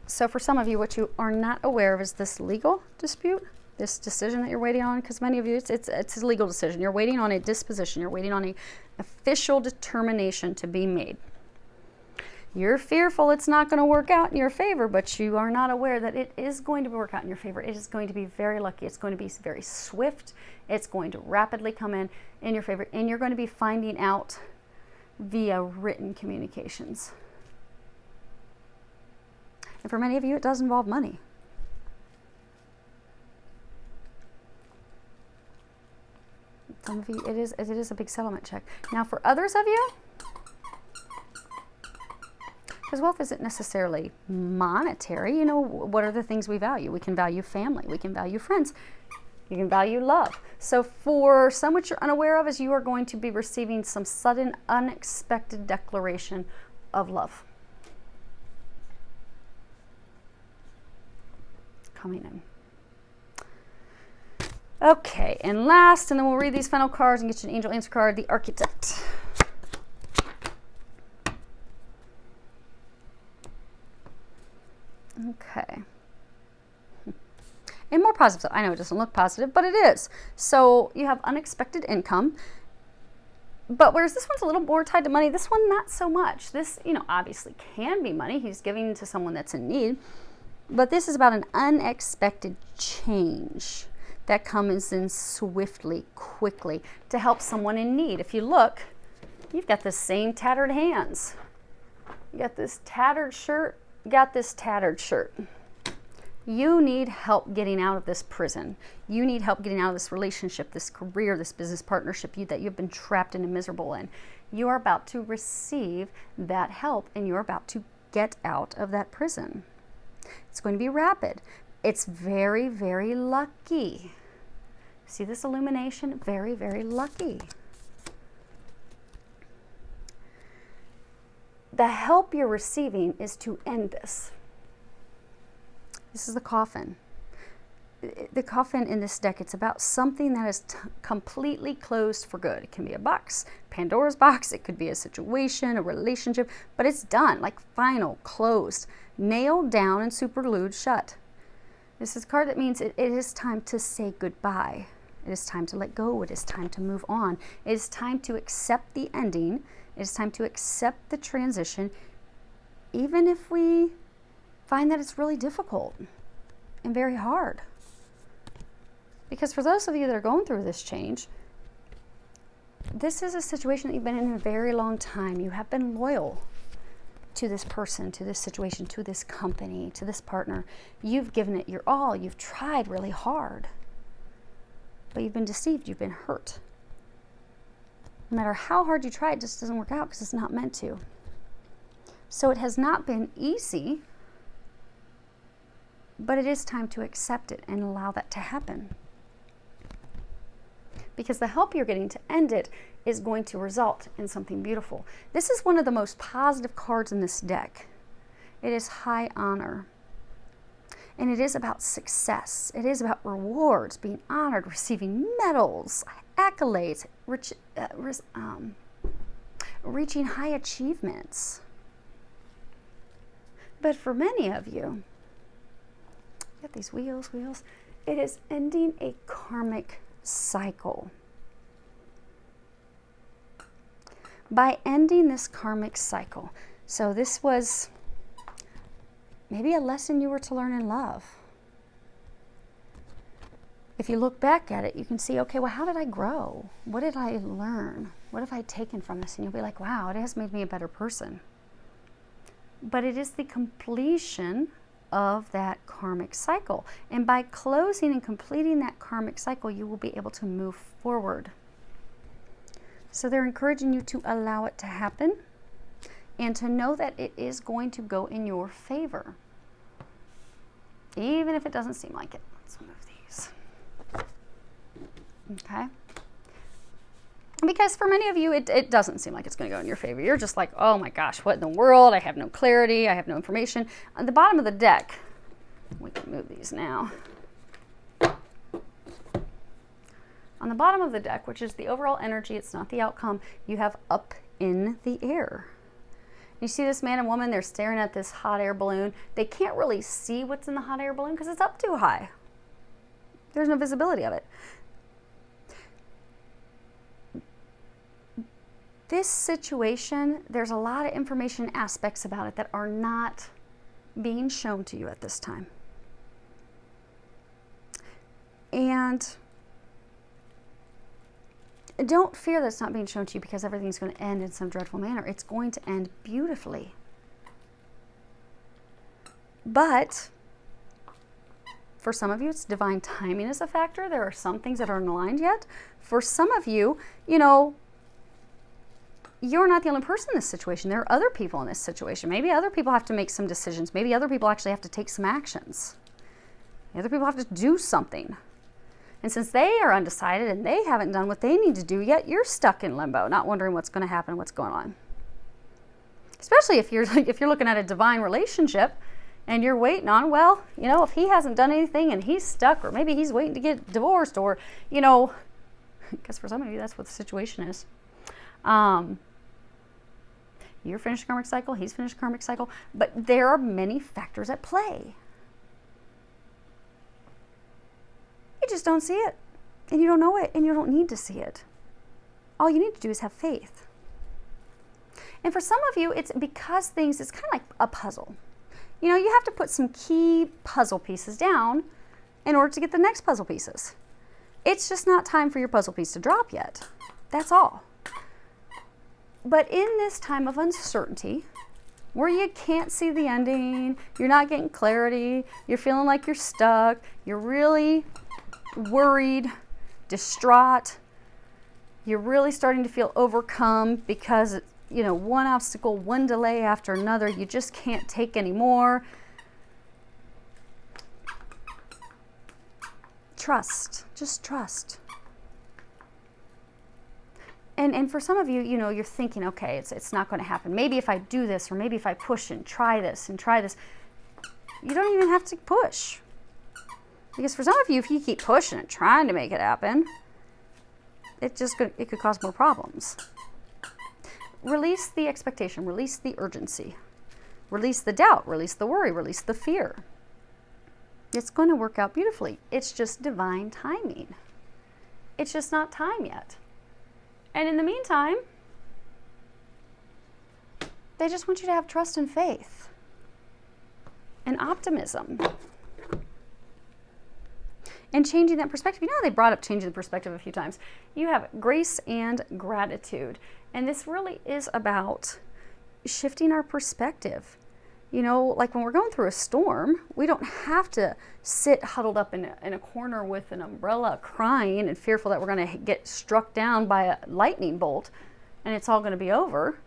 So for some of you, what you are not aware of is this legal dispute, this decision that you're waiting on, because many of you, it's a legal decision. You're waiting on a disposition. You're waiting on an official determination to be made. You're fearful it's not going to work out in your favor, but you are not aware that it is going to work out in your favor. It is going to be very lucky. It's going to be very swift. It's going to rapidly come in your favor, and you're going to be finding out via written communications. And for many of you, it does involve money. Some of you, it is a big settlement check. Now, for others of you, because wealth isn't necessarily monetary, what are the things we value? We can value family. We can value friends. You can value love. So for some, what you're unaware of is you are going to be receiving some sudden, unexpected declaration of love. Coming in. Okay, and last, and then we'll read these final cards and get you an angel answer card, the Architect. Okay. And more positive stuff. I know it doesn't look positive, but it is. So you have unexpected income. But whereas this one's a little more tied to money, this one not so much. This, obviously can be money. He's giving to someone that's in need. But this is about an unexpected change that comes in swiftly, quickly, to help someone in need. If you look, you've got the same tattered hands. You got this tattered shirt, you got this tattered shirt. You need help getting out of this prison. You need help getting out of this relationship, this career, this business partnership that you've been trapped in and miserable in. You are about to receive that help, and you're about to get out of that prison. It's going to be rapid. It's very, very lucky. See this illumination? Very, very lucky. The help you're receiving is to end this. This is the coffin. The coffin in this deck, it's about something that is completely closed for good. It can be a box, Pandora's box. It could be a situation, a relationship, but it's done, like final, closed, nailed down and super glued shut. This is a card that means it is time to say goodbye. It is time to let go. It is time to move on. It is time to accept the ending. It is time to accept the transition, even if we find that it's really difficult and very hard. Because for those of you that are going through this change, this is a situation that you've been in a very long time. You have been loyal to this person, to this situation, to this company, to this partner. You've given it your all. You've tried really hard. But you've been deceived. You've been hurt. No matter how hard you try, it just doesn't work out because it's not meant to. So it has not been easy, but it is time to accept it and allow that to happen. Because the help you're getting to end it is going to result in something beautiful. This is one of the most positive cards in this deck. It is high honor. And it is about success. It is about rewards, being honored, receiving medals, accolades, reaching high achievements. But for many of you, got these wheels, it is ending a karmic cycle. By ending this karmic cycle, so this was maybe a lesson you were to learn in love. If you look back at it, you can see, okay, well, how did I grow? What did I learn? What have I taken from this? And you'll be like, wow, it has made me a better person. But it is the completion of that karmic cycle. And by closing and completing that karmic cycle, you will be able to move forward. So they're encouraging you to allow it to happen and to know that it is going to go in your favor, even if it doesn't seem like it. Let's move these. Okay? Because for many of you, it doesn't seem like it's going to go in your favor. You're just like, oh my gosh, what in the world? I have no clarity. I have no information. On the bottom of the deck, we can move these now. On the bottom of the deck, which is the overall energy, it's not the outcome, you have up in the air. You see this man and woman, they're staring at this hot air balloon. They can't really see what's in the hot air balloon because it's up too high. There's no visibility of it. This situation, there's a lot of information aspects about it that are not being shown to you at this time. And don't fear that it's not being shown to you because everything's going to end in some dreadful manner. It's going to end beautifully. But for some of you, it's divine timing is a factor. There are some things that aren't aligned yet. For some of you, you're not the only person in this situation. There are other people in this situation. Maybe other people have to make some decisions. Maybe other people actually have to take some actions. Other people have to do something. And since they are undecided and they haven't done what they need to do yet, you're stuck in limbo, not wondering what's going to happen, what's going on. Especially if you're looking at a divine relationship, and you're waiting on, well, you know, if he hasn't done anything and he's stuck, or maybe he's waiting to get divorced, or, you know, because for some of you, that's what the situation is. You're finished karmic cycle, he's finished karmic cycle, but there are many factors at play. You just don't see it, and you don't know it, and you don't need to see it. All you need to do is have faith. And for some of you, it's because it's kind of like a puzzle. You know, you have to put some key puzzle pieces down in order to get the next puzzle pieces. It's just not time for your puzzle piece to drop yet. That's all. But in this time of uncertainty, where you can't see the ending, you're not getting clarity, you're feeling like you're stuck, you're really worried, distraught, you're really starting to feel overcome because, you know, one obstacle, one delay after another, you just can't take anymore. Trust, just trust. And for some of you, you know, you're thinking, okay, it's not going to happen. Maybe if I do this, or maybe if I push and try this, you don't even have to push. Because for some of you, if you keep pushing and trying to make it happen, it could cause more problems. Release the expectation, release the urgency, release the doubt, release the worry, release the fear. It's going to work out beautifully. It's just divine timing. It's just not time yet. And in the meantime, they just want you to have trust and faith and optimism. And changing that perspective. You know, they brought up changing the perspective a few times. You have grace and gratitude. And this really is about shifting our perspective. You know, like when we're going through a storm, we don't have to sit huddled up in a corner with an umbrella crying and fearful that we're going to get struck down by a lightning bolt and it's all going to be over.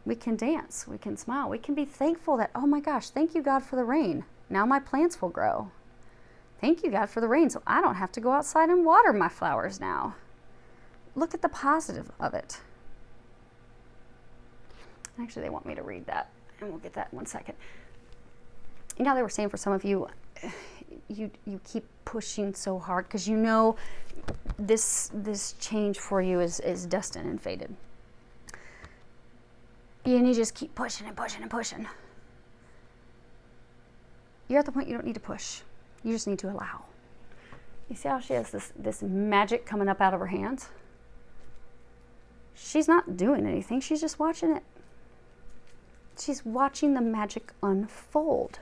We can dance, we can smile, we can be thankful that, oh my gosh, thank you God for the rain. Now my plants will grow. Thank you, God, for the rain, so I don't have to go outside and water my flowers now. Look at the positive of it. Actually, they want me to read that, and we'll get that in 1 second. You know, they were saying for some of you, you keep pushing so hard because you know this change for you is destined and fated. And you just keep pushing and pushing and pushing. You're at the point you don't need to push. You just need to allow. You see how she has this magic coming up out of her hands? She's not doing anything. She's just watching it. She's watching the magic unfold.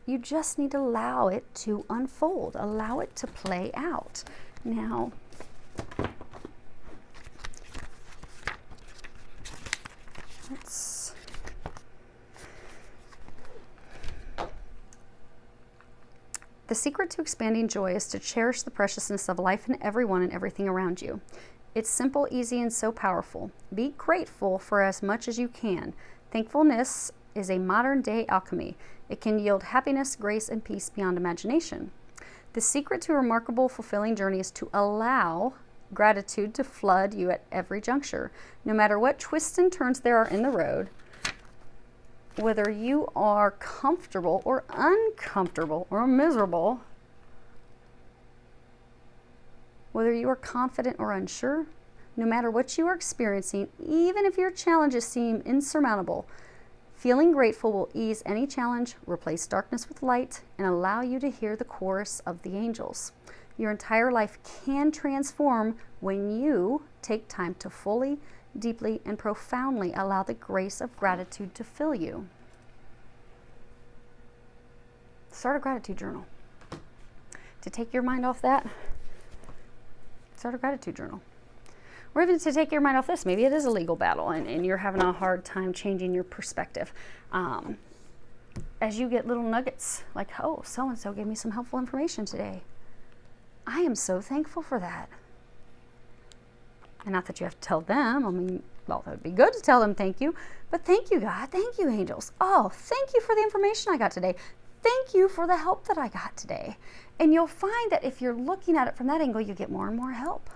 You just need to allow it to unfold. Allow it to play out. Now, the secret to expanding joy is to cherish the preciousness of life and everyone and everything around you. It's simple, easy, and so powerful. Be grateful for as much as you can. Thankfulness is a modern-day alchemy. It can yield happiness, grace, and peace beyond imagination. The secret to a remarkable, fulfilling journey is to allow gratitude to flood you at every juncture. No matter what twists and turns there are in the road, whether you are comfortable or uncomfortable or miserable, whether you are confident or unsure, no matter what you are experiencing, even if your challenges seem insurmountable, feeling grateful will ease any challenge, replace darkness with light, and allow you to hear the chorus of the angels. Your entire life can transform when you take time to fully, deeply, and profoundly allow the grace of gratitude to fill you. Start a gratitude journal. To take your mind off that, start a gratitude journal. Or even to take your mind off this, maybe it is a legal battle and you're having a hard time changing your perspective. As you get little nuggets, like, oh, so-and-so gave me some helpful information today. I am so thankful for that. And not that you have to tell them. I mean, well, that would be good to tell them thank you. But thank you, God. Thank you, angels. Oh, thank you for the information I got today. Thank you for the help that I got today. And you'll find that if you're looking at it from that angle, you get more and more help.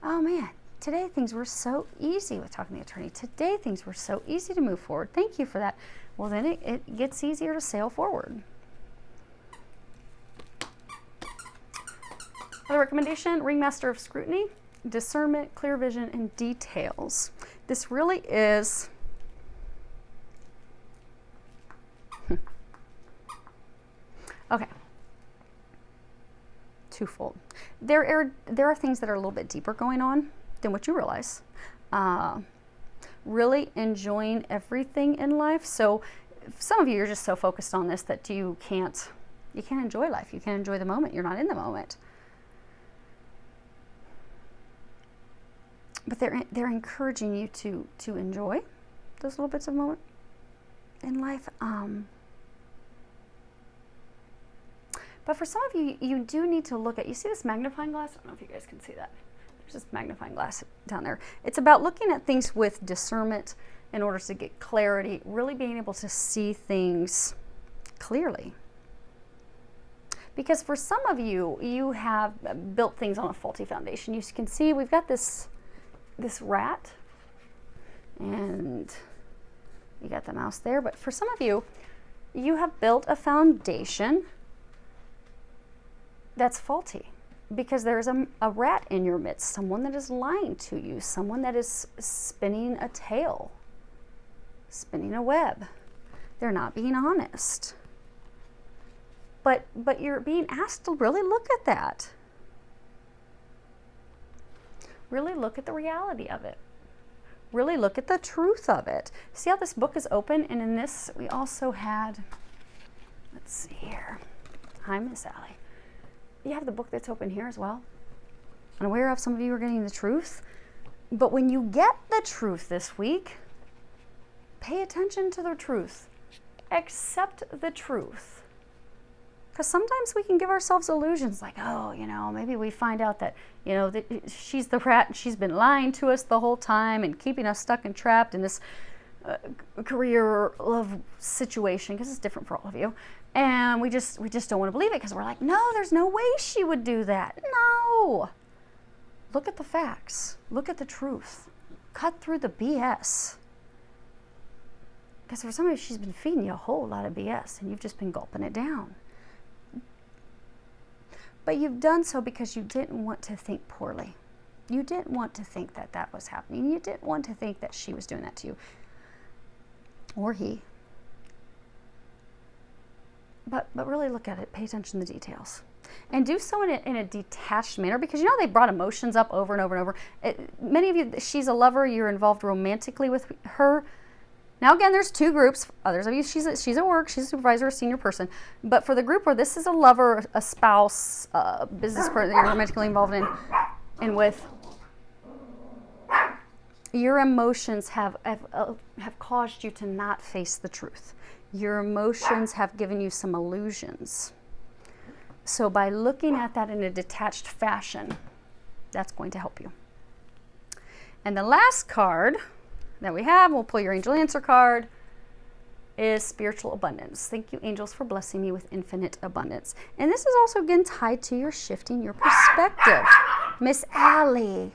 Oh man, today things were so easy with talking to the attorney. Today things were so easy to move forward. Thank you for that. well, then it gets easier to sail forward. Other recommendation, Ringmaster of Scrutiny, discernment, clear vision, and details. This really is okay. Twofold. There are things that are a little bit deeper going on than what you realize. Really enjoying everything in life. So some of you are just so focused on this that you can't enjoy life. You can't enjoy the moment. You're not in the moment. But they're encouraging you to enjoy those little bits of moment in life. But for some of you, you do need to look at, you see this magnifying glass? I don't know if you guys can see that. There's this magnifying glass down there. It's about looking at things with discernment in order to get clarity, really being able to see things clearly. Because for some of you, you have built things on a faulty foundation. You can see we've got this rat, and you got the mouse there. But for some of you, you have built a foundation that's faulty because there's a rat in your midst, someone that is lying to you, someone that is spinning a tale, spinning a web. They're not being honest. But you're being asked to really look at that. Really look at the reality of it. Really look at the truth of it. See how this book is open? And in this, we also had, let's see here. Hi, Miss Allie. You have the book that's open here as well. I'm aware of some of you are getting the truth. But when you get the truth this week, pay attention to the truth. Accept the truth. Because sometimes we can give ourselves illusions like, oh, maybe we find out that, that she's the rat and she's been lying to us the whole time and keeping us stuck and trapped in this career love situation, because it's different for all of you. And we just don't want to believe it because we're like, no, there's no way she would do that. No. Look at the facts. Look at the truth. Cut through the BS. Because for some of you, she's been feeding you a whole lot of BS and you've just been gulping it down. But you've done so because you didn't want to think poorly. You didn't want to think that that was happening. You didn't want to think that she was doing that to you. Or he. But really look at it. Pay attention to the details. And do so in a detached manner, because they brought emotions up over and over and over. Many of you, she's a lover. You're involved romantically with her. Now, again, there's two groups. Others of you, she's at work, she's a supervisor, a senior person. But for the group where this is a lover, a spouse, a business partner that you're romantically involved in and with, your emotions have caused you to not face the truth. Your emotions have given you some illusions. So by looking at that in a detached fashion, that's going to help you. And the last card that we have, we'll pull your angel answer card, is spiritual abundance. Thank you, angels, for blessing me with infinite abundance. And this is also again tied to your shifting your perspective. Miss Allie.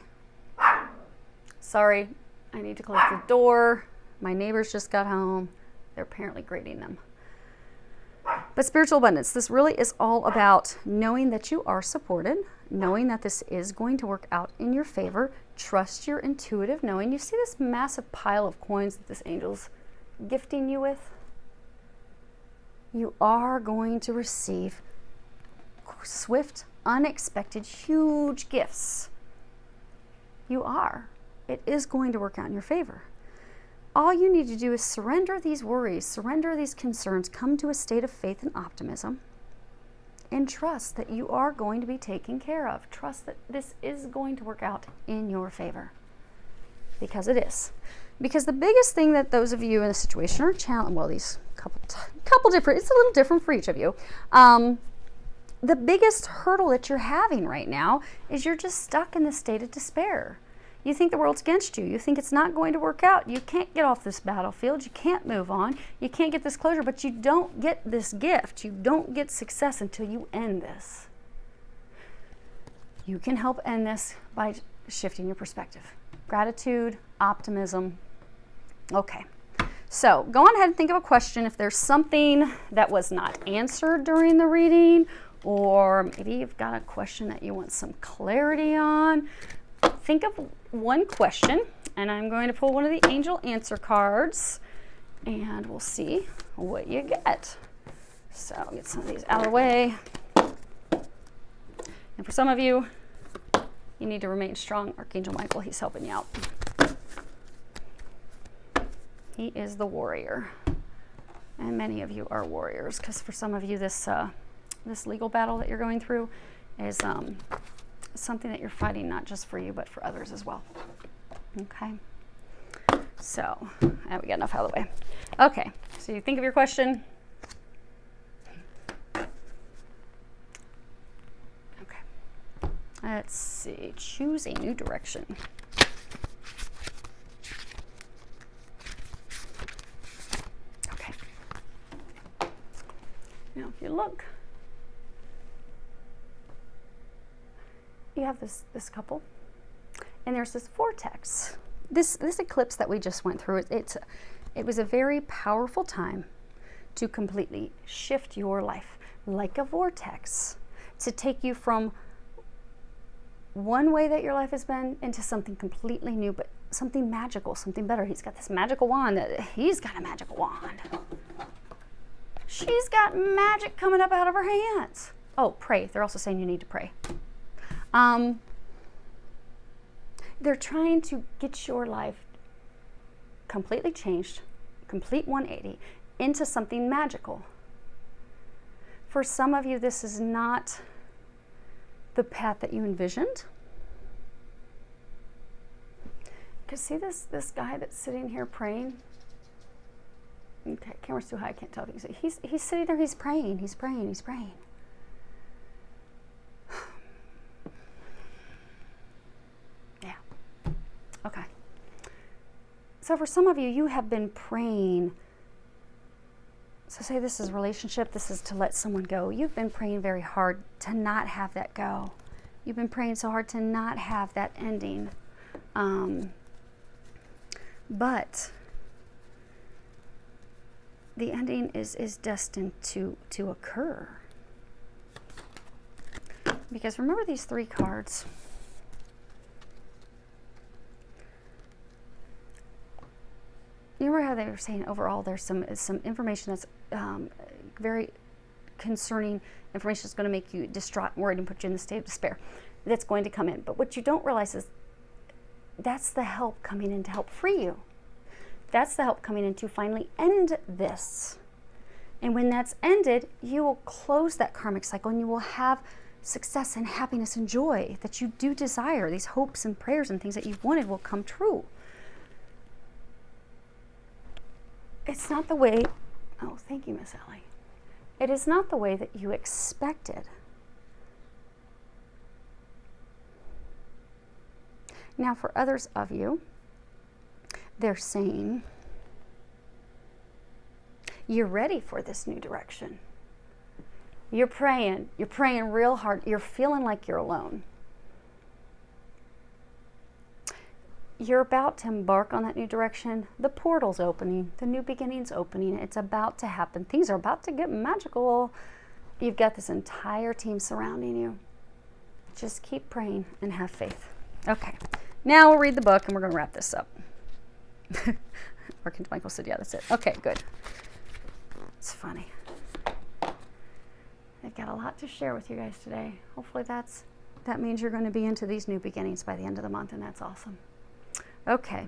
Sorry, I need to close the door. My neighbors just got home. They're apparently grading them. But spiritual abundance, this really is all about knowing that you are supported, knowing that this is going to work out in your favor. Trust your intuitive knowing. You see this massive pile of coins that this angel's gifting you with? You are going to receive swift, unexpected, huge gifts. You are. It is going to work out in your favor. All you need to do is surrender these worries, surrender these concerns, come to a state of faith and optimism, and trust that you are going to be taken care of. Trust that this is going to work out in your favor. Because it is. Because the biggest thing that those of you in the situation are challenged, well, these couple different, it's a little different for each of you. The biggest hurdle that you're having right now is you're just stuck in the state of despair. You think the world's against you. You think it's not going to work out. You can't get off this battlefield. You can't move on. You can't get this closure, but you don't get this gift. You don't get success until you end this. You can help end this by shifting your perspective. Gratitude, optimism. Okay, So go on ahead and think of a question. If there's something that was not answered during the reading, or maybe you've got a question that you want some clarity on, think of one question, and I'm going to pull one of the angel answer cards, and we'll see what you get. So I'll get some of these out of the way. And for some of you, you need to remain strong. Archangel Michael, he's helping you out. He is the warrior. And many of you are warriors, because for some of you, this legal battle that you're going through is something that you're fighting not just for you, but for others as well. Okay. So, we got enough out of the way. Okay, so you think of your question. Okay. Let's see. Choose a new direction. Okay. Now, if you look, you have this couple, and there's this vortex. This eclipse that we just went through, it was a very powerful time to completely shift your life like a vortex, to take you from one way that your life has been into something completely new, but something magical, something better. He's got this magical wand. He's got a magical wand. She's got magic coming up out of her hands. Oh, pray. They're also saying you need to pray. They're trying to get your life completely changed, complete 180, into something magical. For some of you, this is not the path that you envisioned. Because see this guy that's sitting here praying? Okay, camera's too high, I can't tell if you can see. He's sitting there, he's praying, he's praying, he's praying. Okay. So for some of you, you have been praying. So say this is a relationship, this is to let someone go. You've been praying very hard to not have that go. You've been praying so hard to not have that ending. But the ending is destined to occur. Because remember these three cards. You remember how they were saying overall there's some information that's very concerning information that's going to make you distraught and worried and put you in the state of despair that's going to come in. But what you don't realize is that's the help coming in to help free you. That's the help coming in to finally end this. And when that's ended, you will close that karmic cycle and you will have success and happiness and joy that you do desire. These hopes and prayers and things that you've wanted will come true. It's not the way, oh, thank you, Miss Ellie. It is not the way that you expected. Now, for others of you, they're saying, you're ready for this new direction. You're praying real hard. You're feeling like you're alone. You're about to embark on that new direction. The portal's opening. The new beginning's opening. It's about to happen. Things are about to get magical. You've got this entire team surrounding you. Just keep praying and have faith. Okay. Now we'll read the book and we're going to wrap this up. Archangel Michael said, yeah, that's it. Okay, good. It's funny. I've got a lot to share with you guys today. Hopefully that means you're going to be into these new beginnings by the end of the month, and that's awesome. Okay.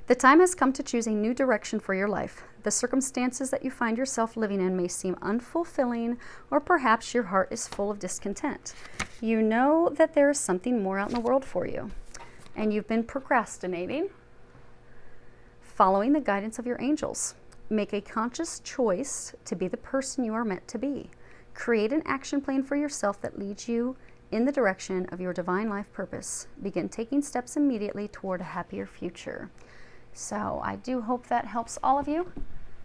The time has come to choose a new direction for your life. The circumstances that you find yourself living in may seem unfulfilling, or perhaps your heart is full of discontent. You know that there is something more out in the world for you, and you've been procrastinating, following the guidance of your angels. Make a conscious choice to be the person you are meant to be. Create an action plan for yourself that leads you in the direction of your divine life purpose. Begin taking steps immediately toward a happier future. So I do hope that helps all of you.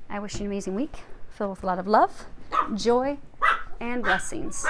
I wish you an amazing week filled with a lot of love, joy, and blessings.